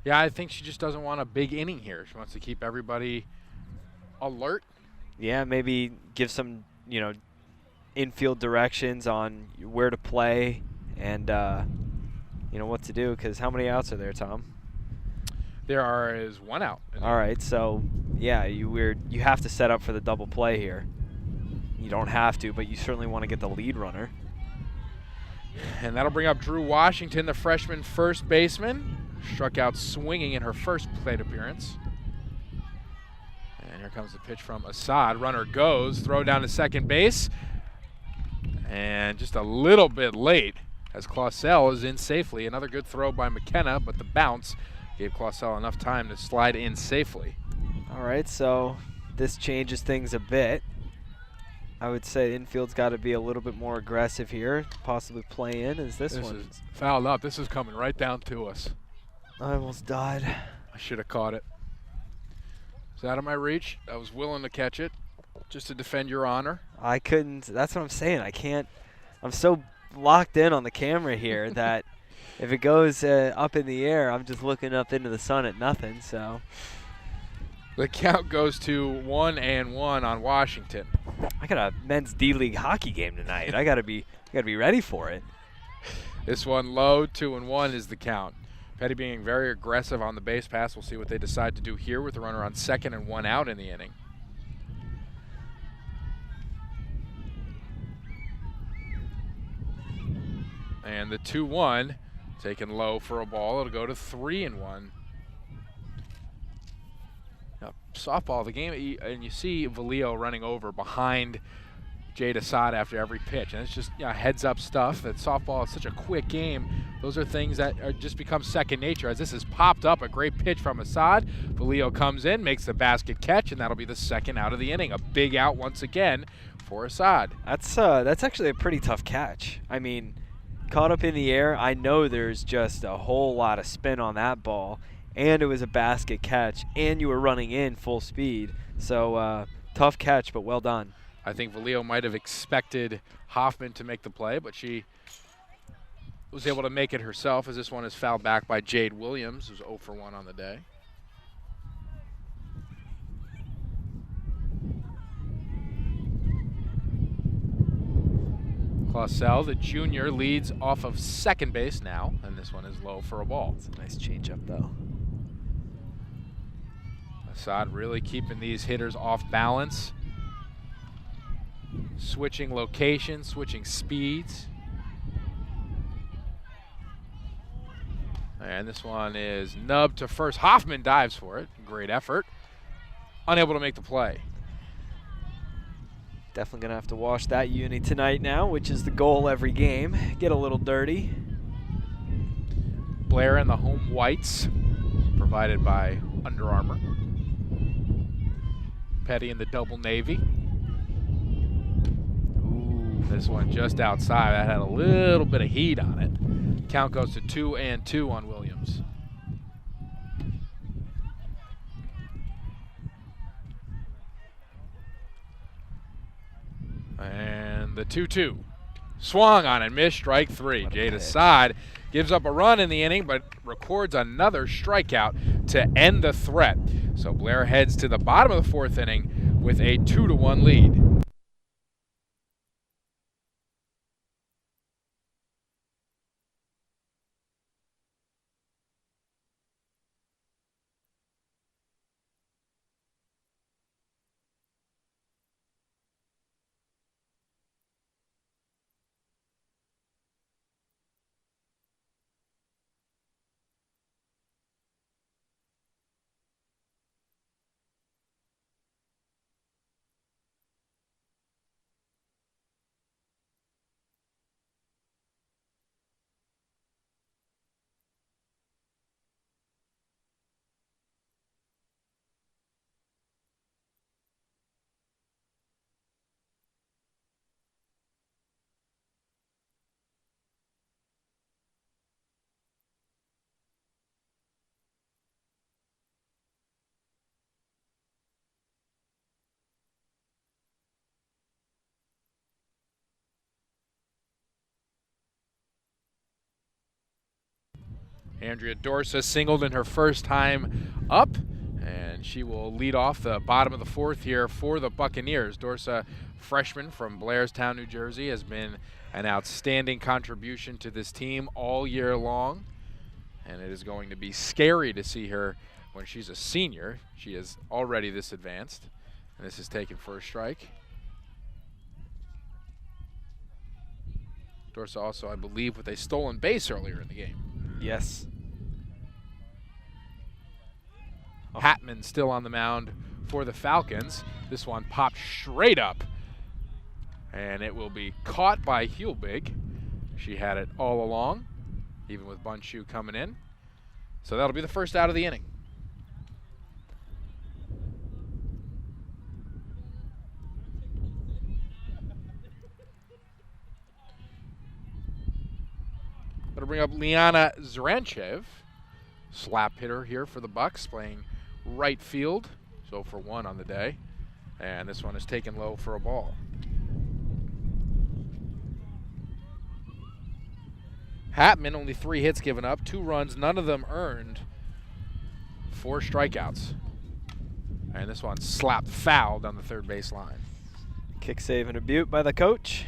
Yeah, I think she just doesn't want a big inning here. She wants to keep everybody alert. Yeah, maybe give some, infield directions on where to play and what to do, because how many outs are there, Tom? There is one out. All right, so yeah, you have to set up for the double play here. You don't have to, but you certainly want to get the lead runner. And that'll bring up Drew Washington, the freshman first baseman. Struck out swinging in her first plate appearance. And here comes the pitch from Assad. Runner goes, throw down to second base. And just a little bit late as Clausel is in safely. Another good throw by McKenna, but the bounce gave Clausel enough time to slide in safely. All right, so this changes things a bit. I would say infield's got to be a little bit more aggressive here, possibly play in as this one. Is fouled up. This is coming right down to us. I almost died. I should have caught it. It's out of my reach. I was willing to catch it just to defend your honor. I couldn't. That's what I'm saying. I can't. I'm so locked in on the camera here that if it goes up in the air, I'm just looking up into the sun at nothing. So the count goes to 1-1 on Washington. I got a men's D-League hockey game tonight. I gotta be ready for it. This one low, 2-1 is the count. Peddie being very aggressive on the base pass. We'll see what they decide to do here with the runner on second and one out in the inning. And the 2-1 taken low for a ball. It'll go to 3-1. Now, softball, the game, and you see Valillo running over behind Jade Assad after every pitch. And it's just heads up stuff. That softball is such a quick game. Those are things that just become second nature. As this has popped up, a great pitch from Assad. Valillo comes in, makes the basket catch, and that'll be the second out of the inning. A big out once again for Assad. That's actually a pretty tough catch. I mean, caught up in the air. I know there's just a whole lot of spin on that ball, and it was a basket catch, and you were running in full speed. So tough catch, but well done. I think Valillo might have expected Hoffman to make the play, but she was able to make it herself as this one is fouled back by Jade Williams, who's 0 for 1 on the day. Clausel, the junior, leads off of second base now, and this one is low for a ball. It's a nice changeup, though. Assad really keeping these hitters off balance. Switching locations, switching speeds. And this one is nubbed to first. Hoffman dives for it. Great effort. Unable to make the play. Definitely going to have to wash that uni tonight now, which is the goal every game. Get a little dirty. Blair in the home whites, provided by Under Armour. Peddie in the double navy. Ooh, this one just outside. That had a little bit of heat on it. Count goes to 2-2 on Williams. And the 2-2. Swung on and missed, strike three. Jada Saad gives up a run in the inning, but records another strikeout to end the threat. So Blair heads to the bottom of the fourth inning with a 2-1 lead. Andrea Dorsa singled in her first time up, and she will lead off the bottom of the fourth here for the Buccaneers. Dorsa, freshman from Blairstown, New Jersey, has been an outstanding contribution to this team all year long, and it is going to be scary to see her when she's a senior. She is already this advanced, and this is taken for a strike. Dorsa also, I believe, with a stolen base earlier in the game. Yes. Hatman still on the mound for the Falcons. This one popped straight up, and it will be caught by Hulbig. She had it all along, even with Bundschuh coming in. So that'll be the first out of the inning. That'll bring up Liana Zranchev, slap hitter here for the Bucks, playing right field, 0-for-1 on the day, and this one is taken low for a ball. Hatman, only 3 hits given up, 2 runs, none of them earned, 4 strikeouts, and this one slapped foul down the third base line. Kick save and a butte by the coach.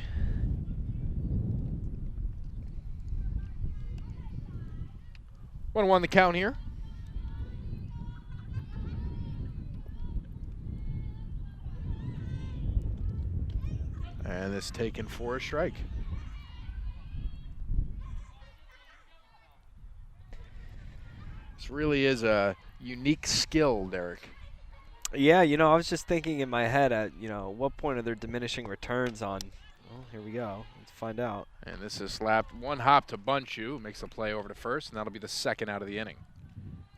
1-1 the count here. And it's taken for a strike. This really is a unique skill, Derek. Yeah, you know, I was just thinking in my head at, what point are there diminishing returns on? Well, here we go. Let's find out. And this is slapped one hop to Bundschuh, makes a play over to first, and that'll be the second out of the inning.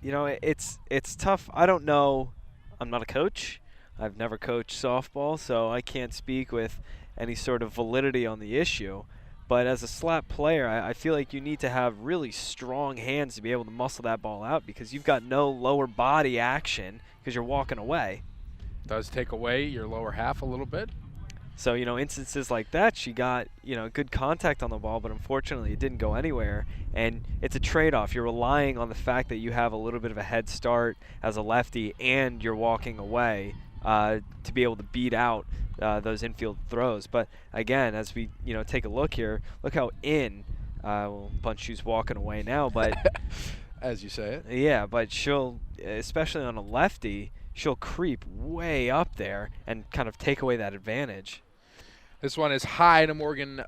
You know, it's tough. I don't know. I'm not a coach. I've never coached softball, so I can't speak with any sort of validity on the issue. But as a slap player, I feel like you need to have really strong hands to be able to muscle that ball out because you've got no lower body action because you're walking away. Does take away your lower half a little bit. So, instances like that, she got, good contact on the ball, but unfortunately it didn't go anywhere. And it's a trade-off. You're relying on the fact that you have a little bit of a head start as a lefty and you're walking away to be able to beat out those infield throws. But again, as we take a look here, look how Bundschuh's walking away now, but as you say it. Yeah, but she'll, especially on a lefty, she'll creep way up there and kind of take away that advantage. This one is high to Morgan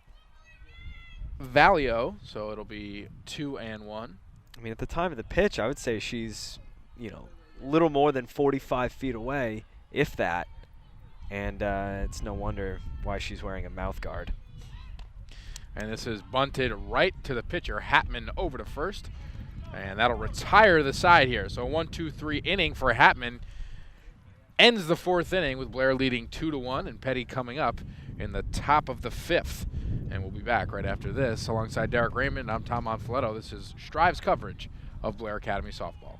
Valio, so it'll be 2-1. I mean, at the time of the pitch, I would say she's, you know, little more than 45 feet away, if that. And it's no wonder why she's wearing a mouth guard. And this is bunted right to the pitcher. Hatman over to first. And that'll retire the side here. So 1-2-3 inning for Hatman. Ends the 4th inning with Blair leading 2-1 and Peddie coming up in the top of the 5th. And we'll be back right after this. Alongside Derek Raymond, I'm Tom Monfiletto. This is Strive's coverage of Blair Academy softball.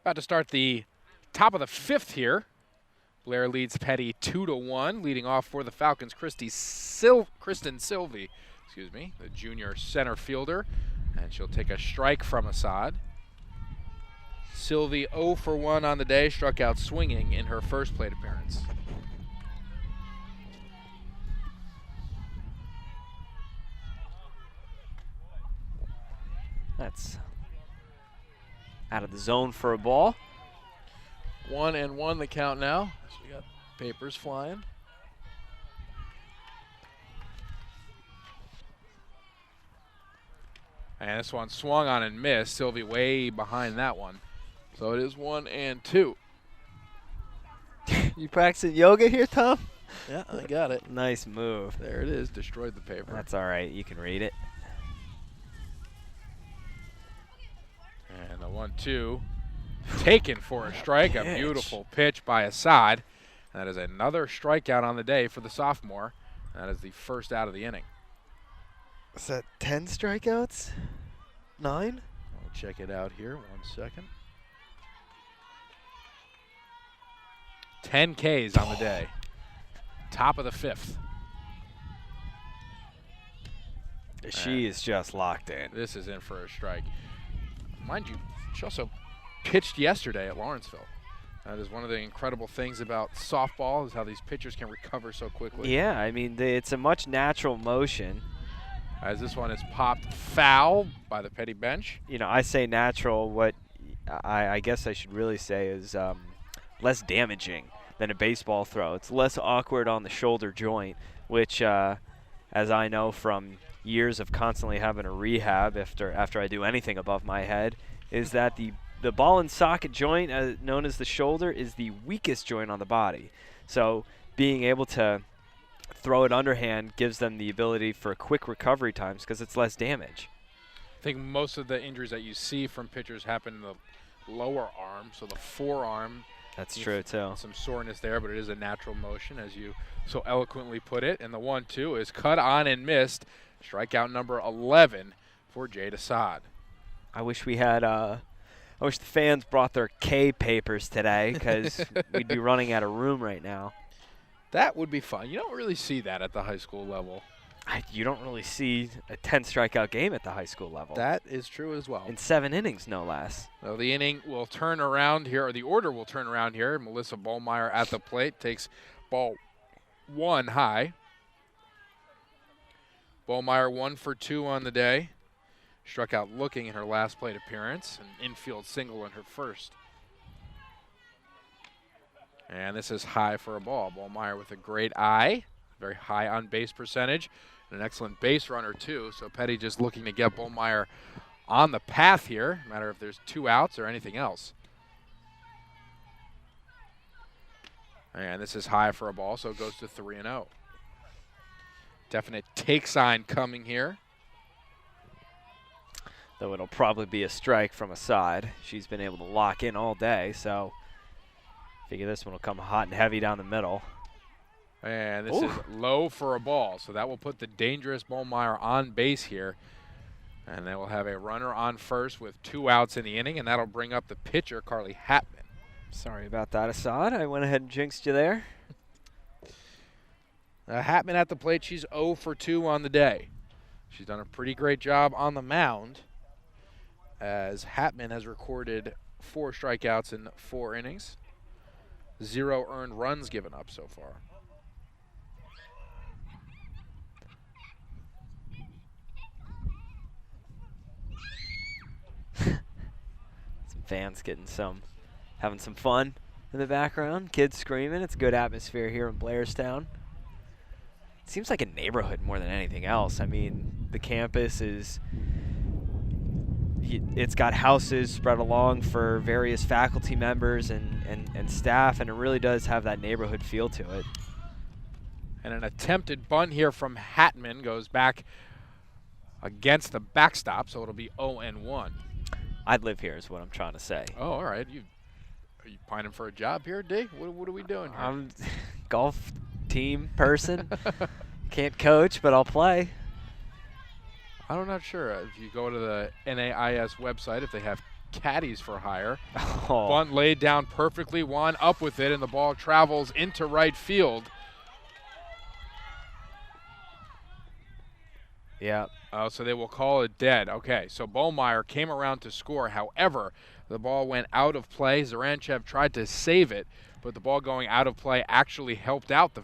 About to start the top of the 5th here. Blair leads Peddie 2-1. Leading off for the Falcons, Kristen Sylvie, the junior center fielder. And she'll take a strike from Assad. Sylvie 0 for 1 on the day, struck out swinging in her first plate appearance. That's out of the zone for a ball. 1-1 the count now. So we got papers flying. And this one swung on and missed. Sylvie way behind that one. So it is 1-2. You practicing yoga here, Tom? Yeah, I got it. Nice move. There it is. Destroyed the paper. That's all right. You can read it. And the 1-2 taken for a strike. A beautiful pitch by Assad. That is another strikeout on the day for the sophomore. That is the first out of the inning. Is that 10 strikeouts? 9? I'll check it out here. 1 second. 10 Ks on the day. Top of the 5th. She is just locked in. This is in for a strike. Mind you, she also pitched yesterday at Lawrenceville. That is one of the incredible things about softball is how these pitchers can recover so quickly. Yeah, I mean, it's a much natural motion. As this one is popped foul by the Peddie bench. You know, I say natural. What I guess I should really say is less damaging than a baseball throw. It's less awkward on the shoulder joint, which, as I know from years of constantly having a rehab after I do anything above my head, is that the ball and socket joint, known as the shoulder, is the weakest joint on the body. So being able to throw it underhand gives them the ability for quick recovery times because it's less damage. I think most of the injuries that you see from pitchers happen in the lower arm, so the forearm. That's true, too. Some soreness there, but it is a natural motion, as you so eloquently put it. And the 1-2 is cut on and missed. Strikeout number 11 for Jade Assad. I wish we had I wish the fans brought their K papers today because we'd be running out of room right now. That would be fun. You don't really see that at the high school level. You don't really see a 10 strikeout game at the high school level. That is true as well. In 7 innings, no less. So the inning will turn around here, or the order will turn around here. Melissa Bollmeyer at the plate takes ball 1 high. Bollmeyer 1 for 2 on the day. Struck out looking in her last plate appearance. An infield single in her first. And this is high for a ball. Bollmeyer with a great eye. Very high on base percentage. And an excellent base runner, too. So Peddie just looking to get Bollmeyer on the path here. No matter if there's 2 outs or anything else. And this is high for a ball, so it goes to 3-0. Definite take sign coming here. Though it'll probably be a strike from Assad. She's been able to lock in all day, so figure this one will come hot and heavy down the middle. And this Ooh. is low for a ball, so that will put the dangerous Ballmeyer on base here. And they will have a runner on first with 2 outs in the inning, and that'll bring up the pitcher, Carly Hatman. Sorry about that, Assad. I went ahead and jinxed you there. Hatman at the plate. She's 0 for 2 on the day. She's done a pretty great job on the mound, as Hatman has recorded 4 strikeouts in 4 innings. 0 earned runs given up so far. Some fans having some fun in the background. Kids screaming. It's a good atmosphere here in Blairstown. It seems like a neighborhood more than anything else. I mean, the campus it's got houses spread along for various faculty members and staff, and it really does have that neighborhood feel to it. And an attempted bunt here from Hatman goes back against the backstop, so it'll be 0-1. I'd live here is what I'm trying to say. Oh, all right. Are you pining for a job here, D? What are we doing here? I'm golf team person. Can't coach, but I'll play. I'm not sure. If you go to the NAIS website, if they have caddies for hire. Oh. Bunt laid down perfectly, Juan up with it, and the ball travels into right field. Yeah. Oh, so they will call it dead. Okay, so Ballmeyer came around to score. However, the ball went out of play. Zaranchev tried to save it, but the ball going out of play actually helped out the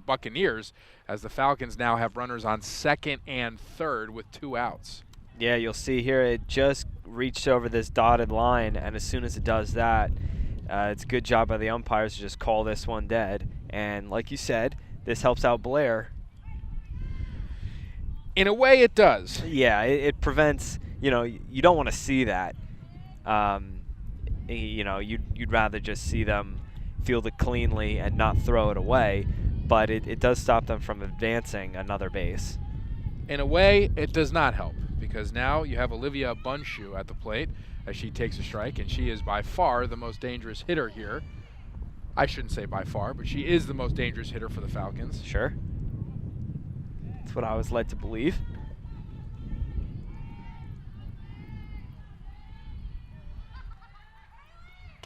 Buccaneers, as the Falcons now have runners on second and third with 2 outs. Yeah, you'll see here it just reached over this dotted line, and as soon as it does that, it's a good job by the umpires to just call this one dead. And like you said, this helps out Blair. In a way, it does. Yeah, it prevents, you don't want to see that. You'd rather just see them field it cleanly and not throw it away, but it does stop them from advancing another base. In a way, it does not help, because now you have Olivia Bunshu at the plate as she takes a strike, and she is by far the most dangerous hitter here. I shouldn't say by far, but she is the most dangerous hitter for the Falcons. Sure. That's what I was led to believe.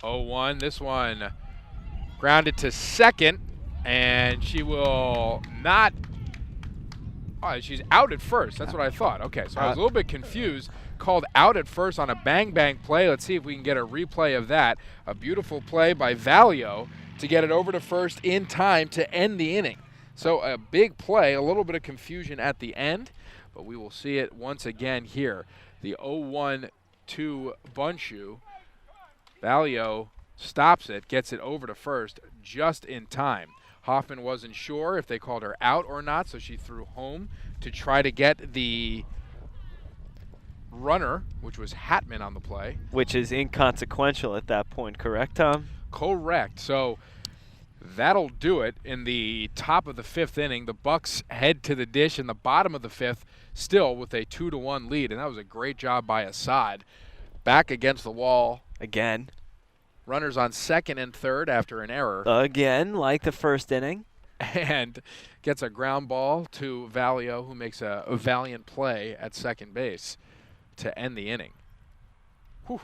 Oh, 1. This one grounded to second, and she will not. Oh, she's out at first. That's what I thought. Okay, so I was a little bit confused. Called out at first on a bang-bang play. Let's see if we can get a replay of that. A beautiful play by Valio to get it over to first in time to end the inning. So a big play, a little bit of confusion at the end, but we will see it once again here. The 0-1 to Bunshu. Valio stops it, gets it over to first just in time. Hoffman wasn't sure if they called her out or not, so she threw home to try to get the runner, which was Hatman on the play. Which is inconsequential at that point, correct, Tom? Correct. So that'll do it in the top of the 5th inning. The Bucks head to the dish in the bottom of the 5th, still with a 2-1 lead, and that was a great job by Assad. Back against the wall. Again. Runners on second and third after an error. Again, like the first inning. And gets a ground ball to Valio, who makes a valiant play at second base to end the inning. Whew.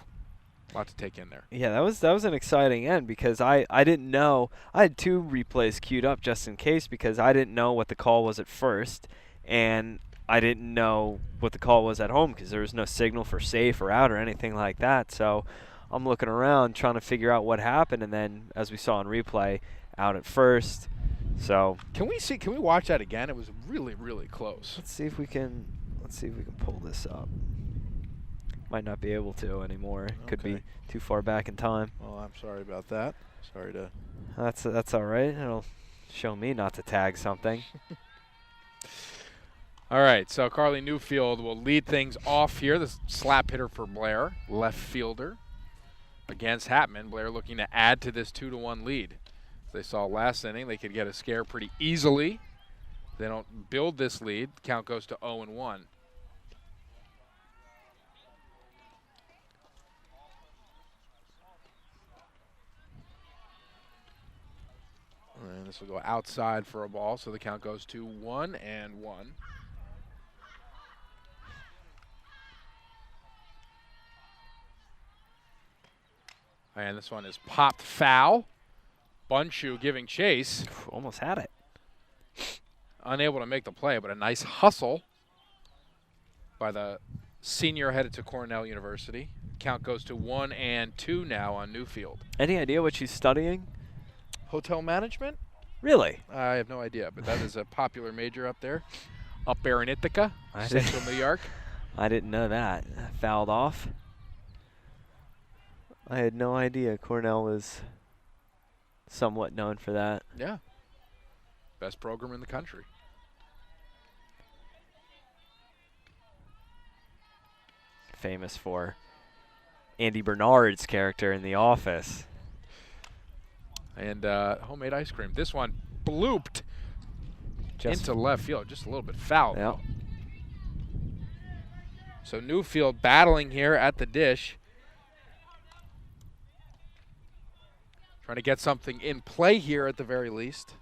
A lot to take in there. Yeah, that was an exciting end, because I didn't know. I had 2 replays queued up just in case, because I didn't know what the call was at first, and I didn't know what the call was at home because there was no signal for safe or out or anything like that. So I'm looking around trying to figure out what happened, and then as we saw in replay, out at first. So can we watch that again? It was really, really close. Let's see if we can pull this up. Might not be able to anymore. Could be too far back in time. Well, I'm sorry about that. Sorry to. That's all right. It'll show me not to tag something. All right, so Carly Newfield will lead things off here. The slap hitter for Blair, left fielder against Hatman. Blair looking to add to this 2-1 lead. As they saw last inning, they could get a scare pretty easily. If they don't build this lead, the count goes to 0-1. And this will go outside for a ball, so the count goes to 1-1. And this one is popped foul. Bunchu giving chase. Almost had it. Unable to make the play, but a nice hustle by the senior headed to Cornell University. Count goes to 1-2 now on Newfield. Any idea what she's studying? Hotel management? Really? I have no idea, but that is a popular major up there. Up there in Ithaca, Central New York. I didn't know that. Fouled off. I had no idea Cornell was somewhat known for that. Yeah. Best program in the country. Famous for Andy Bernard's character in The Office. And homemade ice cream. This one blooped into left field. Just a little bit foul. Yeah. So Newfield battling here at the dish. Trying to get something in play here at the very least.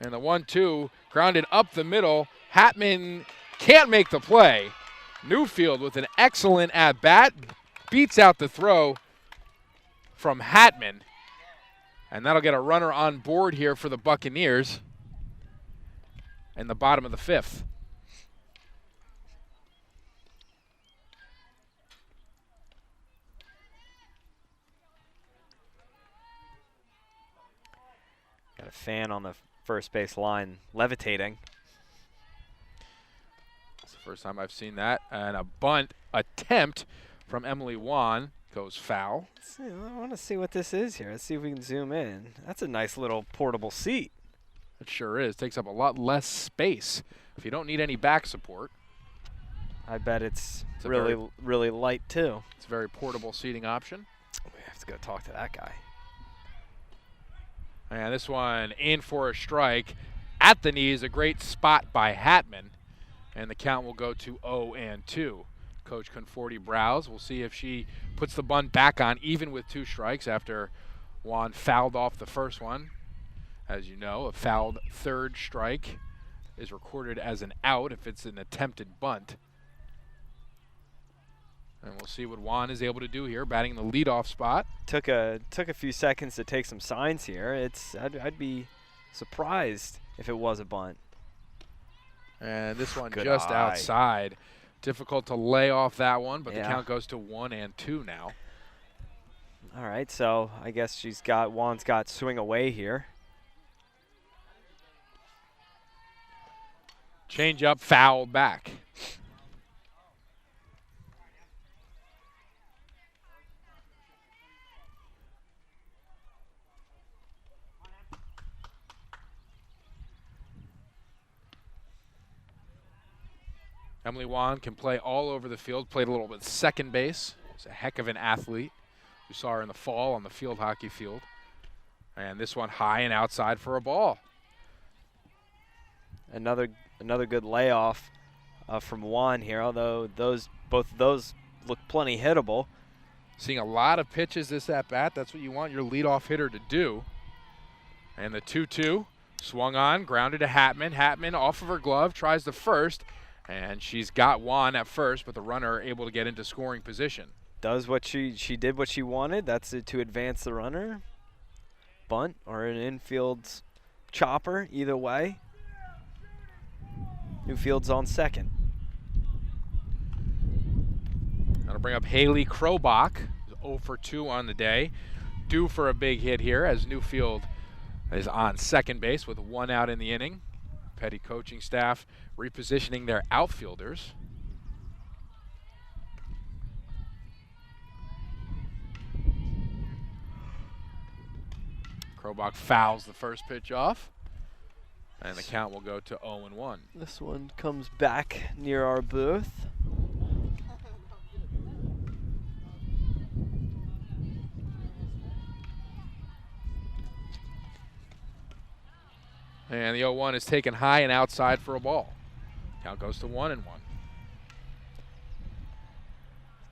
And the 1-2 grounded up the middle. Hatman can't make the play. Newfield with an excellent at-bat. Beats out the throw from Hatman. And that'll get a runner on board here for the Buccaneers in the bottom of the 5th. Got a fan on the first base line levitating. It's the first time I've seen that. And a bunt attempt from Emily Wan goes foul. I want to see what this is here. Let's see if we can zoom in. That's a nice little portable seat. It sure is. Takes up a lot less space if you don't need any back support. I bet it's really light too. It's a very portable seating option. We have to go talk to that guy. And this one in for a strike at the knees. A great spot by Hatman. And the count will go to 0-2. Coach Conforti brows. We'll see if she puts the bunt back on even with 2 strikes after Juan fouled off the first one. As you know, a fouled third strike is recorded as an out if it's an attempted bunt. And we'll see what Juan is able to do here, batting the leadoff spot. Took a few seconds to take some signs here. I'd be surprised if it was a bunt. And this one Good just eye. outside. Difficult to lay off that one, but Yeah. the count goes to 1-2 now. All right, so I guess Juan's got swing away here. Change up, foul back. Emily Wan can play all over the field, played a little bit second base. She's a heck of an athlete. We saw her in the fall on the field hockey field. And this one high and outside for a ball. Another good layoff from Juan here, although both of those look plenty hittable. Seeing a lot of pitches this at-bat. That's what you want your leadoff hitter to do. And the 2-2 swung on, grounded to Hatman. Hatman off of her glove, tries the first. And she's got Juan at first, but the runner able to get into scoring position. Does what she did what she wanted. That's to advance the runner. Bunt or an infield chopper, either way. Newfield's on second. That'll bring up Haley Krobach, 0 for 2 on the day. Due for a big hit here as Newfield is on second base with 1 out in the inning. Peddie coaching staff repositioning their outfielders. Krobach fouls the first pitch off, and the count will go to 0-1. This one comes back near our booth. And the 0-1 is taken high and outside for a ball. Count goes to 1-1.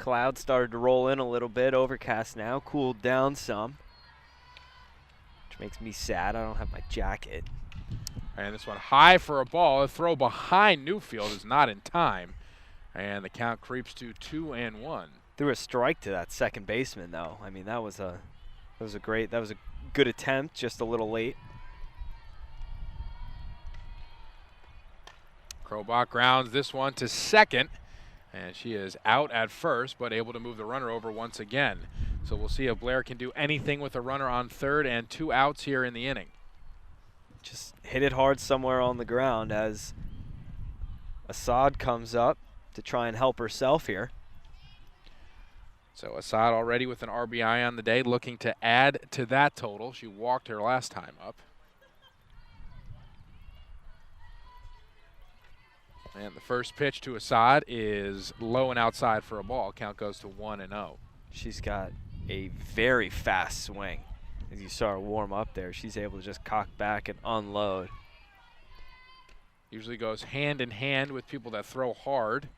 Clouds started to roll in a little bit. Overcast now, cooled down some, which makes me sad. I don't have my jacket. And this one high for a ball. A throw behind Newfield is not in time. And the count creeps to 2-1. Threw a strike to that second baseman, though. I mean, that was a good attempt, just a little late. Krobach grounds this one to second, and she is out at first, but able to move the runner over once again. So we'll see if Blair can do anything with a runner on third and 2 outs here in the inning. Just hit it hard somewhere on the ground as Assad comes up to try and help herself here. So Assad already with an RBI on the day, looking to add to that total. She walked her last time up. And the first pitch to Assad is low and outside for a ball. Count goes to 1-0. She's got a very fast swing. As you saw her warm up there, she's able to just cock back and unload. Usually goes hand in hand with people that throw hard.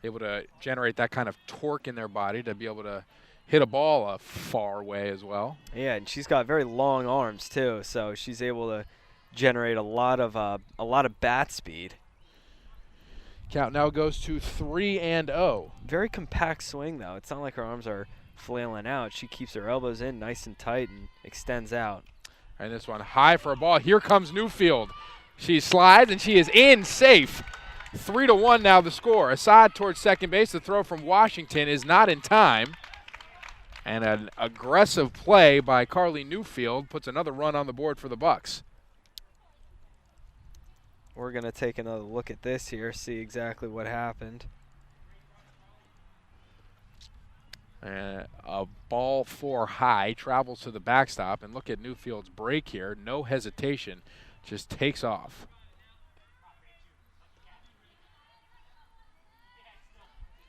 Able to generate that kind of torque in their body to be able to hit a ball a far way as well. Yeah, and she's got very long arms too, so she's able to generate a lot of bat speed. Count now goes to 3-0. Very compact swing though. It's not like her arms are flailing out. She keeps her elbows in nice and tight and extends out. And this one high for a ball. Here comes Newfield. She slides and she is in safe. 3-1 now the score. Assad towards second base. The throw from Washington is not in time. And an aggressive play by Carly Newfield puts another run on the board for the Bucks. We're going to take another look at this here, see exactly what happened. A ball 4 high travels to the backstop. And look at Newfield's break here. No hesitation. Just takes off.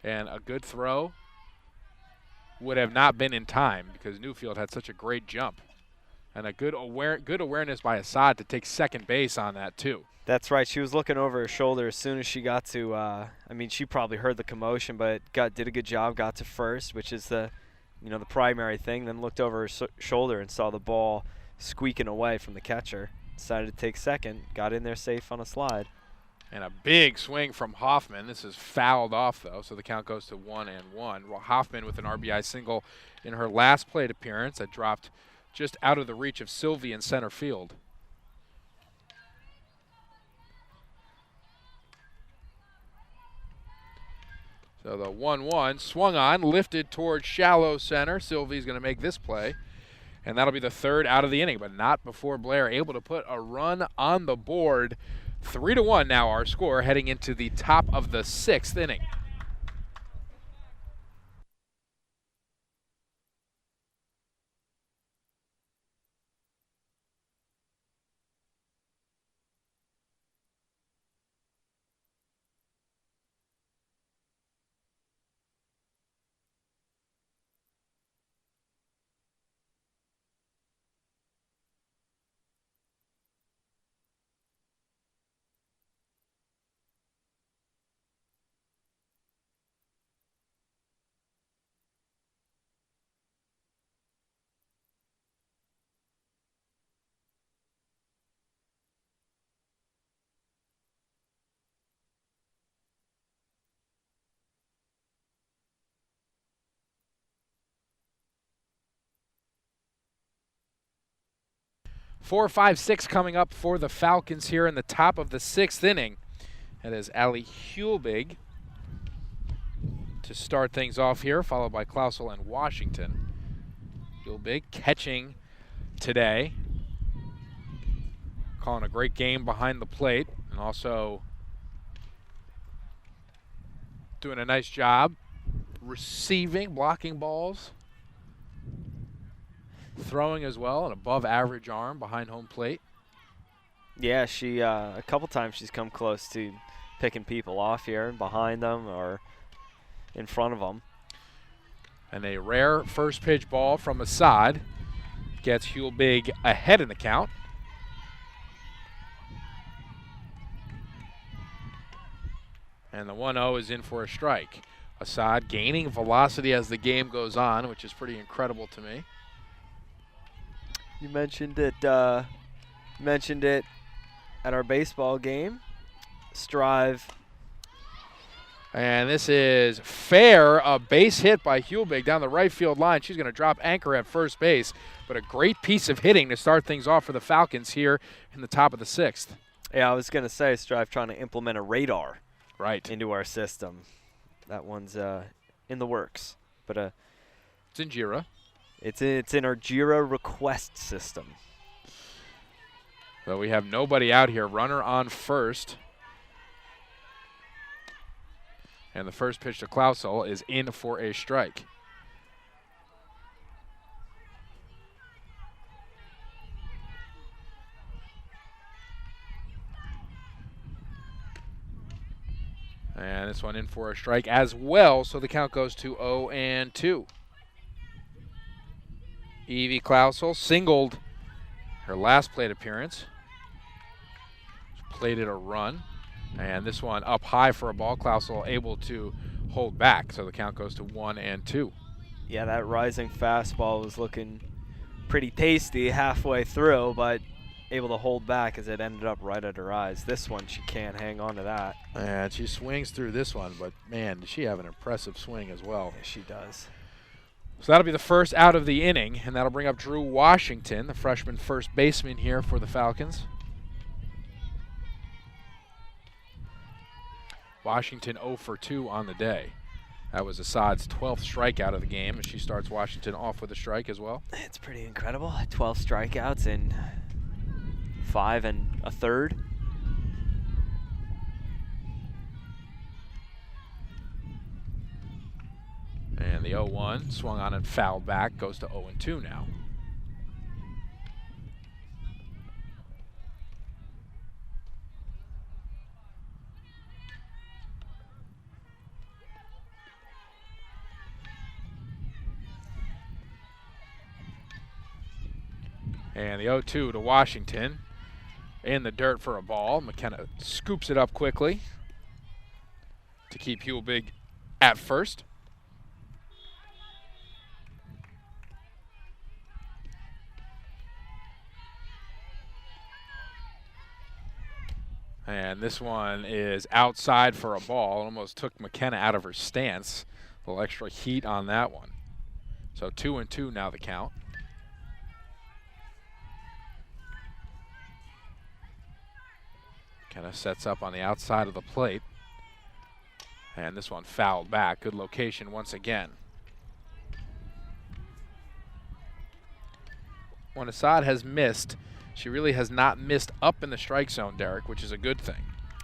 And a good throw would have not been in time because Newfield had such a great jump. And a good awareness by Assad to take second base on that too. That's right. She was looking over her shoulder as soon as she got to, I mean, she probably heard the commotion, but did a good job, got to first, which is the primary thing, then looked over her shoulder and saw the ball squeaking away from the catcher. Decided to take second, got in there safe on a slide. And a big swing from Hoffman. This is fouled off, though, so the count goes to 1-1. Well, Hoffman with an RBI single in her last plate appearance that dropped just out of the reach of Sylvie in center field. So the 1-1 swung on, lifted towards shallow center. Sylvie's going to make this play. And that'll be the third out of the inning, but not before Blair able to put a run on the board. 3-1 now our score heading into the top of the 6th inning. Four, 5, 6 coming up for the Falcons here in the top of the 6th inning. That is Allie Hulbig to start things off here, followed by Klausel and Washington. Hulbig catching today. Calling a great game behind the plate and also doing a nice job receiving, blocking balls. Throwing as well, an above average arm behind home plate. Yeah, she a couple times she's come close to picking people off here, behind them or in front of them. And a rare first pitch ball from Assad gets Hulbig ahead in the count. And the 1-0 is in for a strike. Assad gaining velocity as the game goes on, which is pretty incredible to me. You mentioned it. At our baseball game. Strive. And this is fair, a base hit by Hulbig down the right field line. She's going to drop anchor at first base, but a great piece of hitting to start things off for the Falcons here in the top of the 6th. Yeah, I was going to say Strive trying to implement a radar right into our system. That one's in the works, but it's in JIRA. It's in our JIRA request system. But we have nobody out here. Runner on first. And the first pitch to Klausel is in for a strike. And this one in for a strike as well, so the count goes to 0-2. Evie Klausel singled her last plate appearance. Plated a run. And this one up high for a ball. Klausel able to hold back, so the count goes to 1-2. Yeah, that rising fastball was looking pretty tasty halfway through, but able to hold back as it ended up right at her eyes. This one, she can't hang on to that. And she swings through this one, but man, does she have an impressive swing as well. Yeah, she does. So that'll be the first out of the inning, and that'll bring up Drew Washington, the freshman first baseman here for the Falcons. Washington 0 for 2 on the day. That was Assad's 12th strikeout of the game, and she starts Washington off with a strike as well. It's pretty incredible. 12 strikeouts in 5 1/3. And the 0-1 swung on and fouled back, goes to 0-2 now. And the 0-2 to Washington. In the dirt for a ball. McKenna scoops it up quickly to keep Hulbig at first. And this one is outside for a ball. It almost took McKenna out of her stance. A little extra heat on that one. So 2-2 now the count. McKenna sets up on the outside of the plate. And this one fouled back. Good location once again. When Assad has missed, she really has not missed up in the strike zone, Derek, which is a good thing.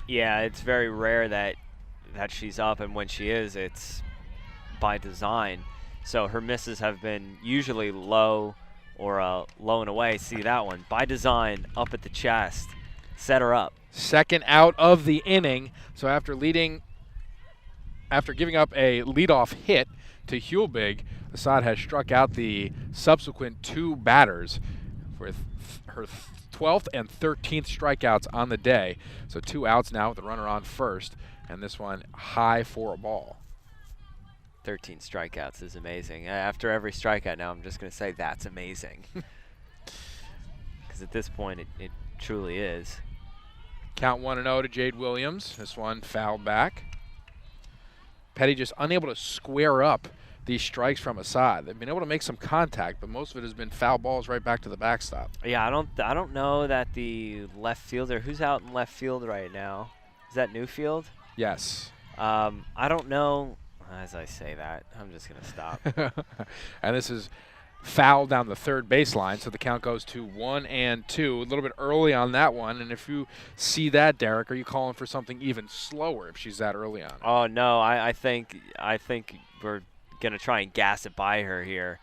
Yeah, it's very rare that she's up, and when she is, it's by design. So her misses have been usually low or low and away. See that one? By design, up at the chest. Set her up. Second out of the inning. So after giving up a leadoff hit to Hulbig, Assad has struck out the subsequent 2 batters with her 12th and 13th strikeouts on the day. So 2 outs now with the runner on first, and this one high for a ball. 13 strikeouts is amazing. After every strikeout now, I'm just going to say that's amazing. Because at this point, it truly is. Count 1-0 to Jade Williams. This one fouled back. Peddie just unable to square up these strikes from Assad. They've been able to make some contact, but most of it has been foul balls right back to the backstop. Yeah, I don't know that the left fielder, who's out in left field right now? Is that Newfield? Yes. I don't know. As I say that, I'm just going to stop. And this is foul down the third baseline, so the count goes to 1-2. A little bit early on that one, and if you see that, Derek, are you calling for something even slower if she's that early on? Oh no, I think we're gonna try and gas it by her here.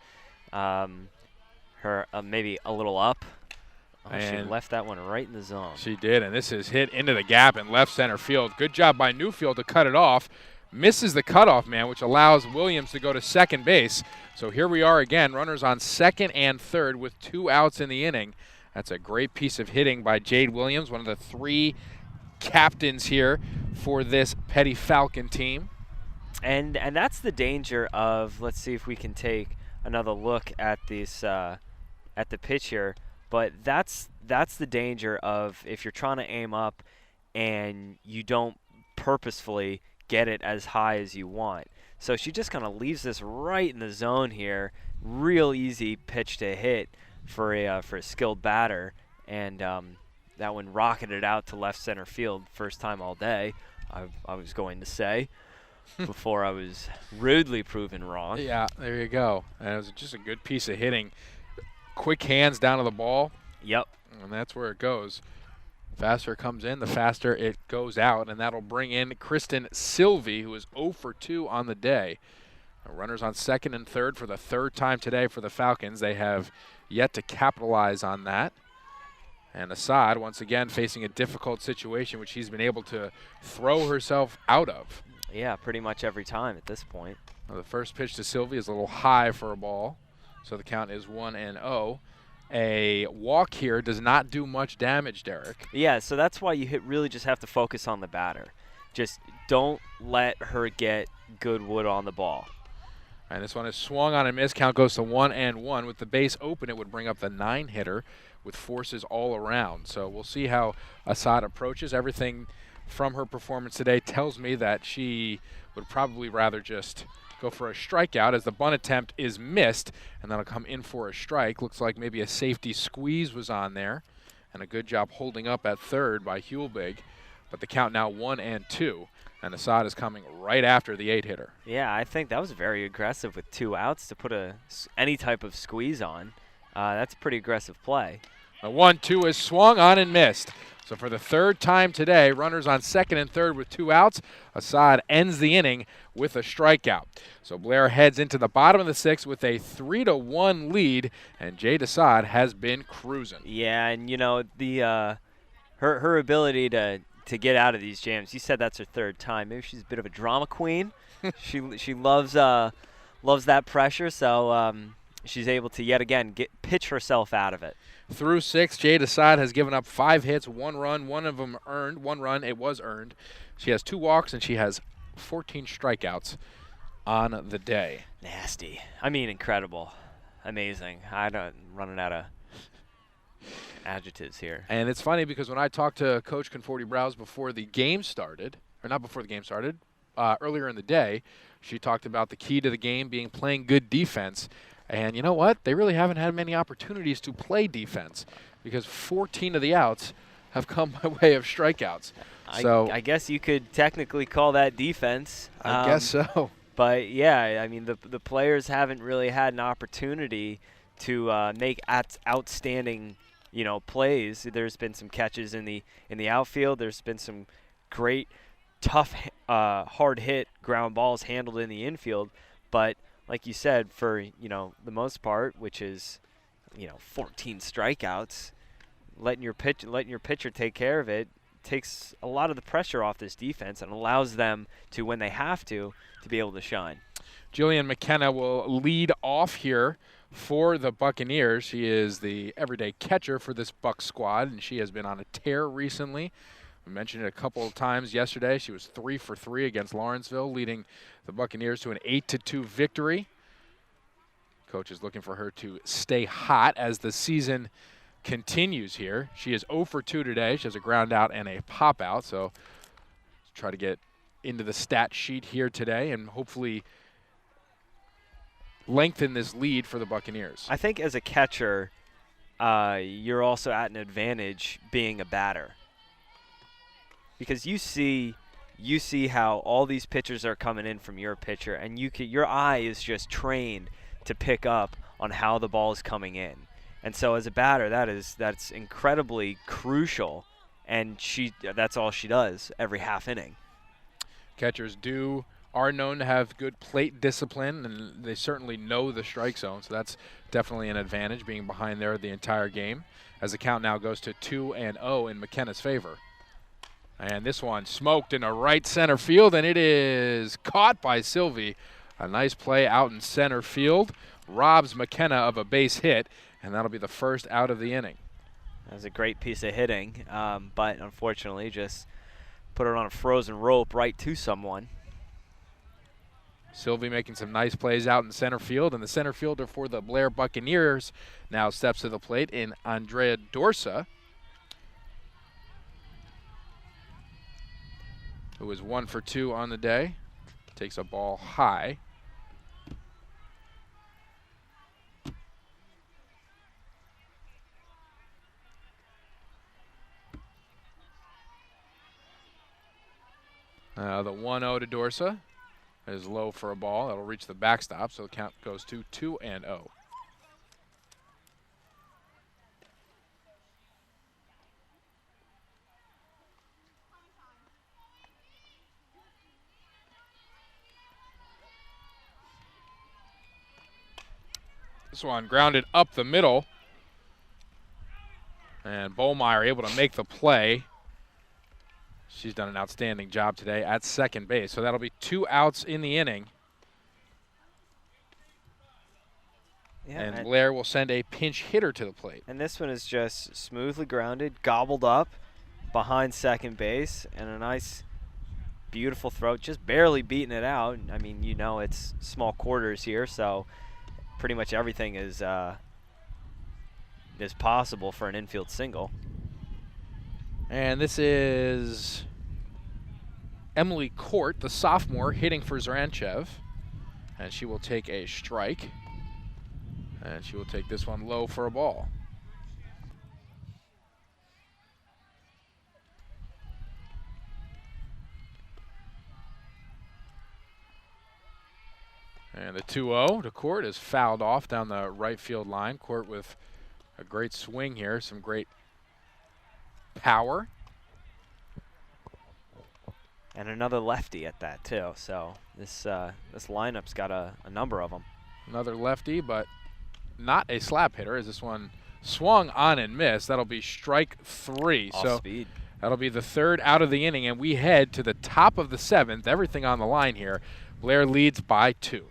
Her maybe a little up. Oh, and she left that one right in the zone. She did, and this is hit into the gap in left center field. Good job by Newfield to cut it off. Misses the cutoff man, which allows Williams to go to second base. So here we are again, runners on second and third with 2 outs in the inning. That's a great piece of hitting by Jade Williams, one of the 3 captains here for this Peddie Falcon team. And that's the danger of, let's see if we can take another look at this at the pitch here, but that's the danger of if you're trying to aim up and you don't purposefully get it as high as you want. So she just kind of leaves this right in the zone here. Real easy pitch to hit for a skilled batter, and that one rocketed out to left center field. First time all day, I was going to say, before I was rudely proven wrong. Yeah, there you go. And it was just a good piece of hitting. Quick hands down to the ball. Yep. And that's where it goes. Faster it comes in, the faster it goes out, and that'll bring in Kristen Sylvie, who is 0 for 2 on the day. Runners on second and third for the third time today for the Falcons. They have yet to capitalize on that. And Assad, once again, facing a difficult situation, which she's been able to throw herself out of. Yeah, pretty much every time at this point. Well, the first pitch to Sylvie is a little high for a ball, so the count is 1-0. A walk here does not do much damage, Derek. Yeah, so that's why you really just have to focus on the batter. Just don't let her get good wood on the ball. And this one is swung on and missed. Count goes to 1-1. With the base open, it would bring up the 9-hitter with forces all around. So we'll see how Assad approaches. Everything from her performance today tells me that she would probably rather just go for a strikeout as the bunt attempt is missed, and that'll come in for a strike. Looks like maybe a safety squeeze was on there, and a good job holding up at third by Hulbig. But the count now 1-2, and Assad is coming right after the 8-hitter. Yeah, I think that was very aggressive with 2 outs to put any type of squeeze on. That's a pretty aggressive play. The 1-2 is swung on and missed. So for the third time today, runners on second and third with 2 outs. Assad ends the inning with a strikeout. So Blair heads into the bottom of the 6th with a 3-1 lead, and Jade Assad has been cruising. Yeah, and you know her ability to get out of these jams. You said that's her third time. Maybe she's a bit of a drama queen. she loves that pressure, so she's able to yet again pitch herself out of it. Through 6, Jade Assad has given up 5 hits, 1 run, one of them earned. 1 run, it was earned. She has 2 walks, and she has 14 strikeouts on the day. Nasty. I mean, incredible. Amazing. I'm running out of adjectives here. And it's funny because when I talked to Coach Conforti-Browse before the game started, or not before the game started, earlier in the day, she talked about the key to the game being playing good defense. And you know what? They really haven't had many opportunities to play defense because 14 of the outs have come by way of strikeouts. I guess you could technically call that defense. I guess so. But, yeah, I mean, the players haven't really had an opportunity to make outstanding, plays. There's been some catches in the outfield. There's been some great, tough, hard-hit ground balls handled in the infield. But like you said, for, the most part, which is, 14 strikeouts, letting your pitcher take care of it takes a lot of the pressure off this defense and allows them to, when they have to be able to shine. Jillian McKenna will lead off here for the Buccaneers. She is the everyday catcher for this Buck squad, and she has been on a tear recently. We mentioned it a couple of times yesterday. She was 3 for 3 against Lawrenceville, leading the Buccaneers to an 8-2 victory. Coach is looking for her to stay hot as the season continues here. She is 0 for 2 today. She has a ground out and a pop out, so try to get into the stat sheet here today and hopefully lengthen this lead for the Buccaneers. I think as a catcher, you're also at an advantage being a batter. Because you see how all these pitchers are coming in from your pitcher, and your eye is just trained to pick up on how the ball is coming in. And so as a batter, that's incredibly crucial, and that's all she does every half inning. Catchers are known to have good plate discipline, and they certainly know the strike zone, so that's definitely an advantage, being behind there the entire game, as the count now goes to 2-0 in McKenna's favor. And this one smoked into right center field, and it is caught by Sylvie. A nice play out in center field. Robs McKenna of a base hit, and that'll be the first out of the inning. That was a great piece of hitting, but unfortunately just put it on a frozen rope right to someone. Sylvie making some nice plays out in center field, and the center fielder for the Blair Buccaneers now steps to the plate in Andrea Dorsa, who is 1 for 2 on the day. Takes a ball high. The 1-0 to Dorsa is low for a ball. That'll reach the backstop, so the count goes to 2-0. This one grounded up the middle, and Bollmeyer able to make the play. She's done an outstanding job today at second base. So that'll be 2 outs in the inning. Yeah, and Blair will send a pinch hitter to the plate. And this one is just smoothly grounded, gobbled up behind second base, and a nice, beautiful throw, just barely beating it out. I mean, you know it's small quarters here, so pretty much everything is possible for an infield single. And this is Emily Court, the sophomore, hitting for Zaranchev. And she will take a strike. And she will take this one low for a ball. And the 2-0 to Court is fouled off down the right field line. Court with a great swing here, some great power. And another lefty at that too. So this lineup's got a number of them. Another lefty, but not a slap hitter, as this one swung on and missed. That'll be strike 3. Off speed. That'll be the 3rd out of the inning, and we head to the top of the 7th. Everything on the line here. Blair leads by 2.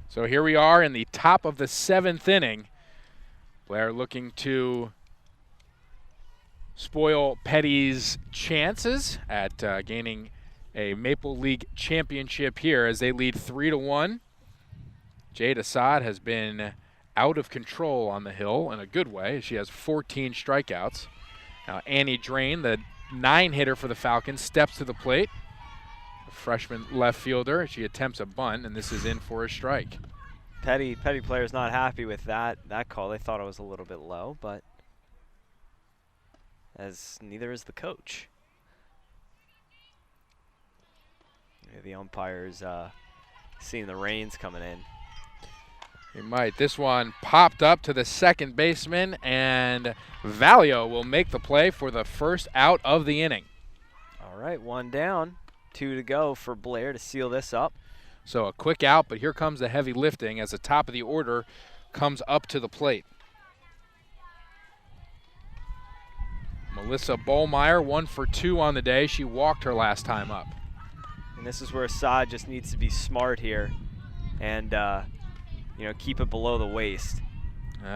So here we are in the top of the 7th inning. Blair looking to spoil Peddie's chances at gaining a Maple League championship here as they lead 3-1. Jade Assad has been out of control on the hill in a good way. She has 14 strikeouts. Now Annie Drain, the 9-hitter for the Falcons, steps to the plate. Freshman left fielder. She attempts a bunt, and this is in for a strike. Peddie player's not happy with that call. They thought it was a little bit low, but as neither is the coach. The umpire's seeing the rains coming in. He might. This one popped up to the second baseman, and Valio will make the play for the first out of the inning. All right, 1 down. 2 to go for Blair to seal this up. So a quick out, but here comes the heavy lifting as the top of the order comes up to the plate. Melissa Bollmeyer, 1 for 2 on the day. She walked her last time up. And this is where Assad just needs to be smart here and keep it below the waist.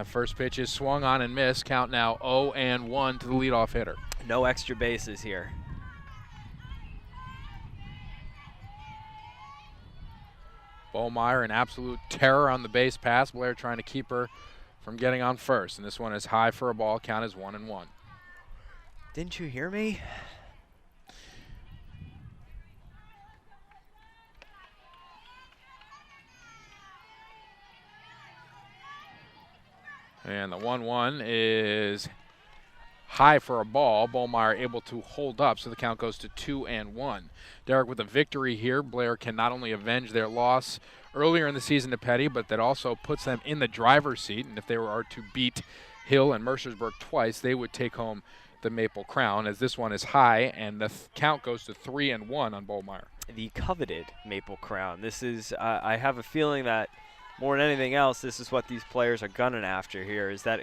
First pitch is swung on and missed. Count now 0-1 to the leadoff hitter. No extra bases here. Bollmeyer in absolute terror on the base pass. Blair trying to keep her from getting on first. And this one is high for a ball. Count is 1-1. Didn't you hear me? And the 1-1 is high for a ball. Bollmeyer able to hold up, so the count goes to 2-1. Derek, with a victory here, Blair can not only avenge their loss earlier in the season to Peddie, but that also puts them in the driver's seat. And if they were to beat Hill and Mercersburg twice, they would take home the Maple Crown, as this one is high, and the count goes to 3-1 on Bollmeyer. The coveted Maple Crown. This is, I have a feeling that more than anything else, this is what these players are gunning after here, is that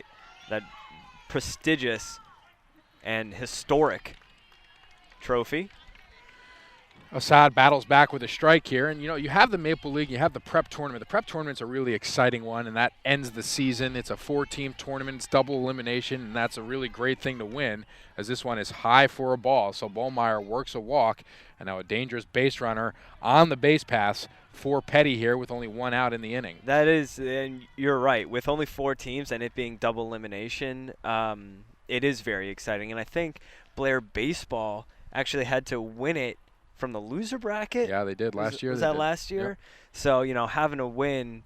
prestigious and historic trophy. Assad battles back with a strike here, and you have the Maple League, you have the prep tournament. The prep tournament's a really exciting one, and that ends the season. It's a 4-team tournament, it's double elimination, and that's a really great thing to win, as this one is high for a ball. So Bollmeyer works a walk, and now a dangerous base runner on the base pass for Peddie here with only one out in the inning. That is, and you're right, with only 4 teams and it being double elimination, it is very exciting. And I think Blair baseball actually had to win it from the loser bracket. Yeah, they did last year. Was that last year? Yep. So, having to win,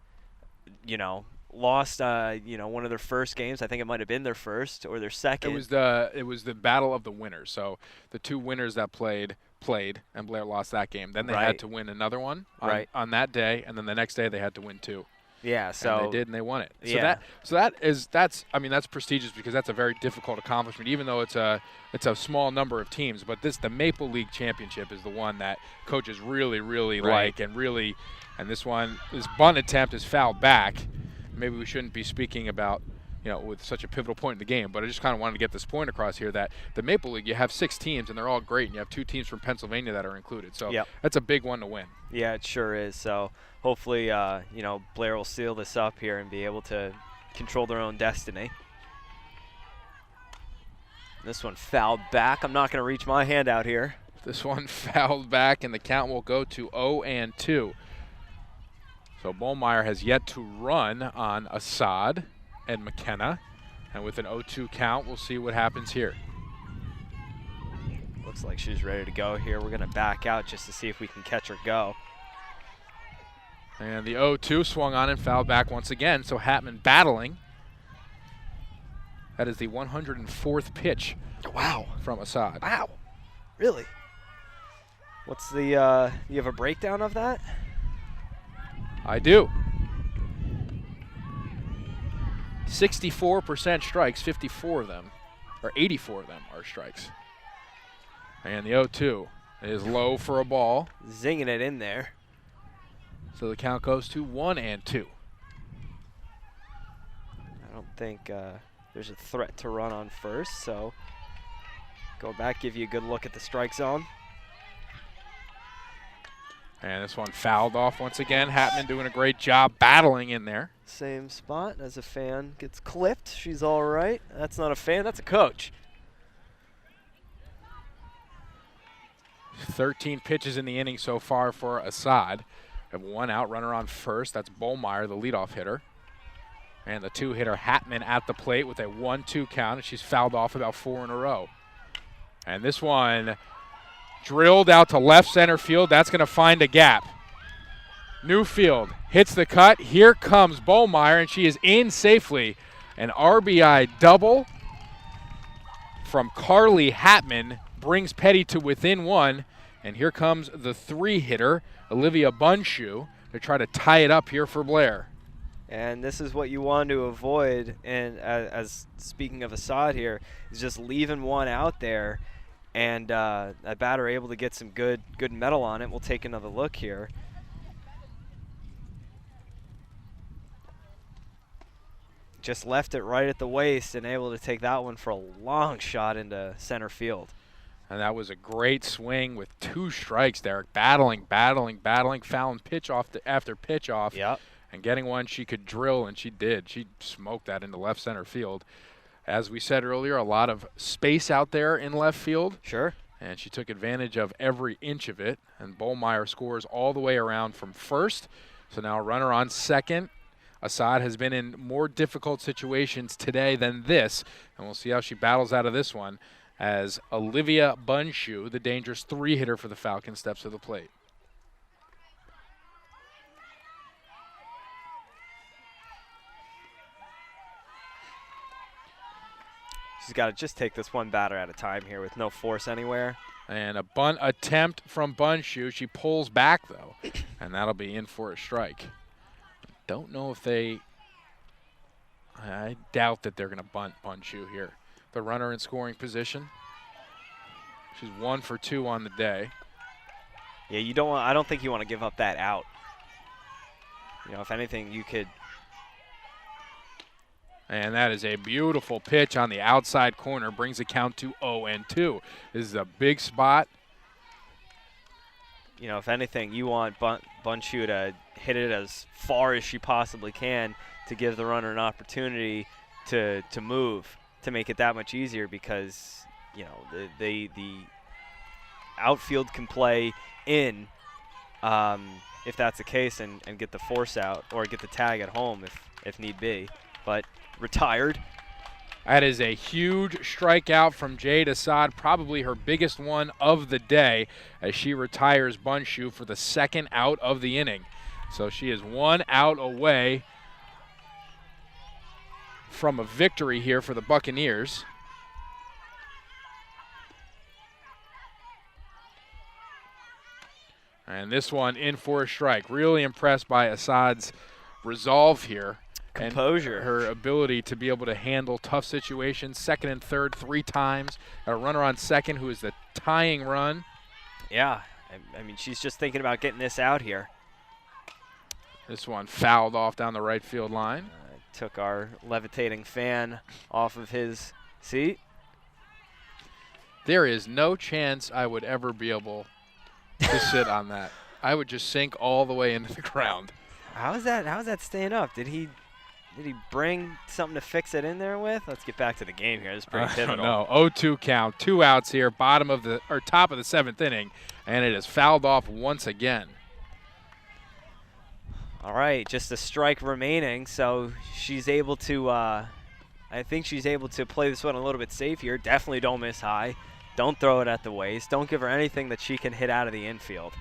lost, one of their first games. I think it might have been their first or their second. It was the battle of the winners. So the 2 winners that played, and Blair lost that game. Then they had to win another one on that day, and then the next day they had to win 2. Yeah, so and they did, and they won it. Yeah. That's prestigious, because that's a very difficult accomplishment, even though it's a small number of teams. But the Maple League Championship is the one that coaches really, really like, and this bunt attempt is fouled back. Maybe we shouldn't be speaking about, with such a pivotal point in the game, but I just kind of wanted to get this point across here that the Maple League, you have 6 teams, and they're all great, and you have 2 teams from Pennsylvania that are included. So that's a big one to win. Yeah, it sure is. So hopefully, Blair will seal this up here and be able to control their own destiny. This one fouled back. I'm not going to reach my hand out here. This one fouled back, and the count will go to 0-2. So Bollmeyer has yet to run on Assad and McKenna, and with an 0-2 count, we'll see what happens here. Looks like she's ready to go here. We're going to back out just to see if we can catch her go. And the 0-2 swung on and fouled back once again, so Hatman battling. That is the 104th pitch. Wow. From Assad. Wow. Really? What's the, you have a breakdown of that? I do. 64% strikes, 54 of them, or 84 of them are strikes. And the 0-2 is low for a ball. Zinging it in there. So the count goes to 1-2. I don't think there's a threat to run on first, so go back, give you a good look at the strike zone. And this one fouled off once again. Hatman doing a great job battling in there. Same spot as a fan gets clipped. She's all right. That's not a fan, that's a coach. 13 pitches in the inning so far for Assad. Have 1 out, runner on first. That's Bollmeyer, the leadoff hitter. And the 2-hitter Hatman at the plate with a 1-2 count, and she's fouled off about 4 in a row. And this one drilled out to left center field. That's going to find a gap. Newfield hits the cut. Here comes Bollmeyer, and she is in safely. An RBI double from Carly Hatman brings Peddie to within 1. And here comes the 3-hitter, Olivia Bunshoe, to try to tie it up here for Blair. And this is what you want to avoid, and as speaking of Assad here, is just leaving 1 out there, and a batter able to get some good metal on it. We'll take another look here. Just left it right at the waist and able to take that one for a long shot into center field. And that was a great swing with 2 strikes, Derek. Battling, fouling pitch off after pitch off. Yep. And getting one she could drill, and she did. She smoked that into left center field. As we said earlier, a lot of space out there in left field. Sure. And she took advantage of every inch of it. And Bollmeyer scores all the way around from first. So now a runner on second. Assad has been in more difficult situations today than this. And we'll see how she battles out of this one as Olivia Bunshoe, the dangerous 3-hitter for the Falcons, steps to the plate. She's got to just take this one batter at a time here with no force anywhere. And a bunt attempt from Bunshu. She pulls back, though, and that'll be in for a strike. Don't know if they – I doubt that they're going to bunt Bunshu here. The runner in scoring position. She's 1 for 2 on the day. Yeah, you don't want – I don't think you want to give up that out. You know, if anything, you could – and that is a beautiful pitch on the outside corner. Brings the count to 0-2. This is a big spot. You know, if anything, you want Bunshu to hit it as far as she possibly can to give the runner an opportunity to move, to make it that much easier, because, you know, the outfield can play in if that's the case and get the force out or get the tag at home if need be. But retired. That is a huge strikeout from Jade Assad, probably her biggest one of the day, as she retires Bunshu for the second out of the inning. So she is 1 out away from a victory here for the Buccaneers. And this one in for a strike. Really impressed by Assad's resolve here. Composure. And her ability to be able to handle tough situations. Second and third 3 times. Got a runner on second who is the tying run. Yeah, I mean, she's just thinking about getting this out here. This one fouled off down the right field line. Took our levitating fan off of his seat. There is no chance I would ever be able to sit on that. I would just sink all the way into the ground. How is that staying up? Did he bring something to fix it in there with? Let's get back to the game here. This is pretty pivotal. No, 0-2 count, 2 outs here, top of the 7th inning, and it is fouled off once again. All right, just a strike remaining, so she's able to. I think she's able to play this one a little bit safe here. Definitely don't miss high. Don't throw it at the waist. Don't give her anything that she can hit out of the infield.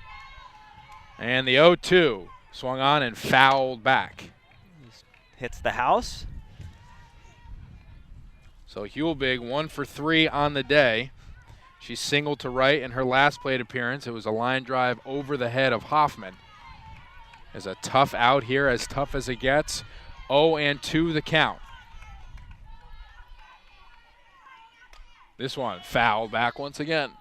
And the 0-2 swung on and fouled back. Hits the house. So Hulbig 1 for 3 on the day. She singled to right in her last plate appearance. It was a line drive over the head of Hoffman. There's a tough out here, as tough as it gets. 0-2 the count. This one fouled back once again.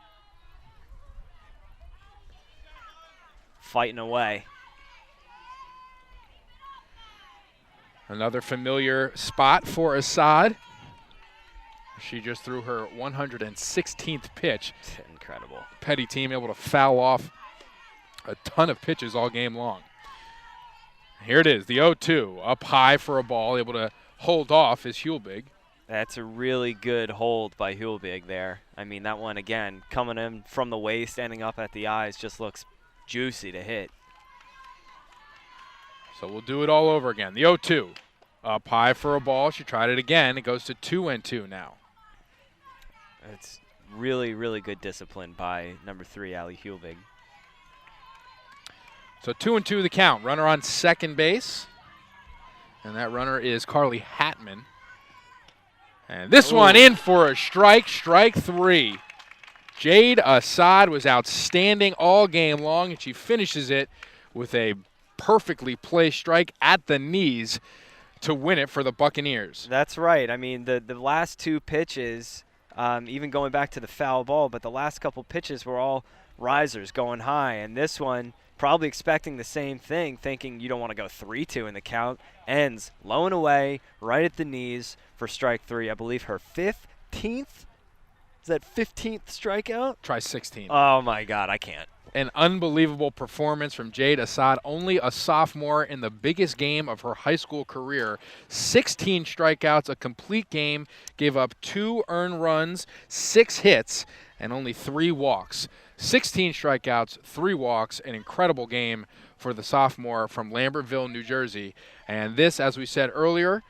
Fighting away. Another familiar spot for Assad. She just threw her 116th pitch. Incredible. Peddie team able to foul off a ton of pitches all game long. Here it is, the 0-2, up high for a ball, able to hold off is Hulbig. That's a really good hold by Hulbig there. I mean, that one, again, coming in from the waist, standing up at the eyes, just looks juicy to hit. So we'll do it all over again. The 0-2, up high for a ball. She tried it again. It goes to 2-2 now. It's really, really good discipline by number 3, Allie Hulbig. So 2-2 the count. Runner on second base. And that runner is Carly Hatman. And this one in for a strike, strike 3. Jade Assad was outstanding all game long, and she finishes it with a perfectly placed strike at the knees to win it for the Buccaneers. That's right. I mean, the last 2 pitches, even going back to the foul ball, but the last couple pitches were all risers going high. And this one, probably expecting the same thing, thinking you don't want to go 3-2 in the count, ends low and away, right at the knees for strike 3. I believe her 15th? Is that 15th strikeout? Try 16. Oh, my God, I can't. An unbelievable performance from Jade Assad, only a sophomore in the biggest game of her high school career. 16 strikeouts, a complete game, gave up 2 earned runs, 6 hits, and only 3 walks. 16 strikeouts, 3 walks, an incredible game for the sophomore from Lambertville, New Jersey. And this, as we said earlier,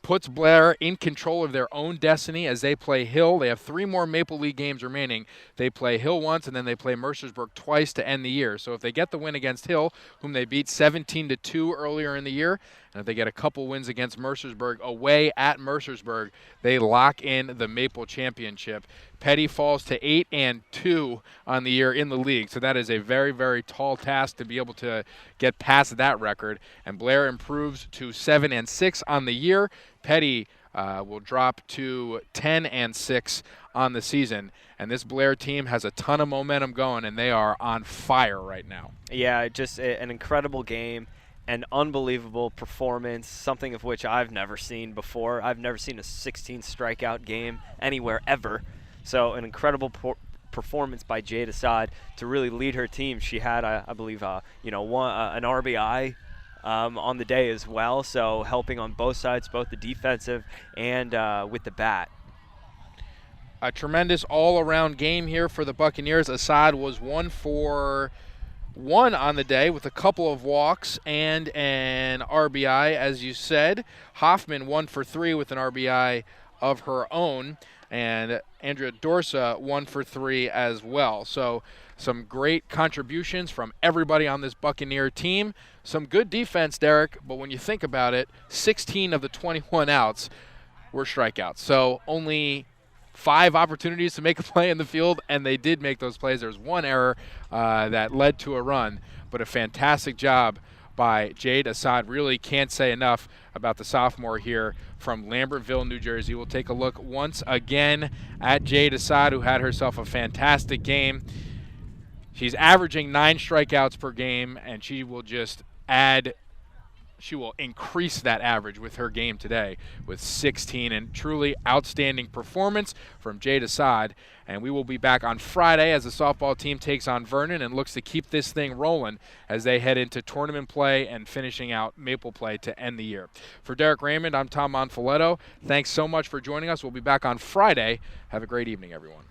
puts Blair in control of their own destiny as they play Hill. They have 3 more Maple League games remaining. They play Hill once, and then they play Mercersburg twice to end the year. So if they get the win against Hill, whom they beat 17-2 earlier in the year, And if they get a couple wins against Mercersburg away at Mercersburg, they lock in the Maple Championship. Peddie falls to 8-2 on the year in the league, so that is a very, very tall task to be able to get past that record. And Blair improves to 7-6 on the year. Peddie will drop to 10-6 on the season. And this Blair team has a ton of momentum going, and they are on fire right now. Yeah, just an incredible game, an unbelievable performance, something of which I've never seen before. I've never seen a 16 strikeout game anywhere ever. So an incredible performance by Jade Assad to really lead her team. She had, I believe, an RBI on the day as well, so helping on both sides, both the defensive and with the bat. A tremendous all-around game here for the Buccaneers. Assad was 1 for 1 on the day with a couple of walks and an RBI, as you said. Hoffman 1 for 3 with an RBI of her own, and Andrea Dorsa 1 for 3 as well. So some great contributions from everybody on this Buccaneer team. Some good defense, Derek, but when you think about it, 16 of the 21 outs were strikeouts. So only 5 opportunities to make a play in the field, and they did make those plays. There was 1 error that led to a run, but a fantastic job by Jade Assad. Really can't say enough about the sophomore here from Lambertville, New Jersey. We'll take a look once again at Jade Assad, who had herself a fantastic game. She's averaging 9 strikeouts per game, and she will increase that average with her game today with 16, and truly outstanding performance from Jade Assad. And we will be back on Friday as the softball team takes on Vernon and looks to keep this thing rolling as they head into tournament play and finishing out Maple play to end the year. For Derek Raymond, I'm Tom Monfiletto. Thanks so much for joining us. We'll be back on Friday. Have a great evening, everyone.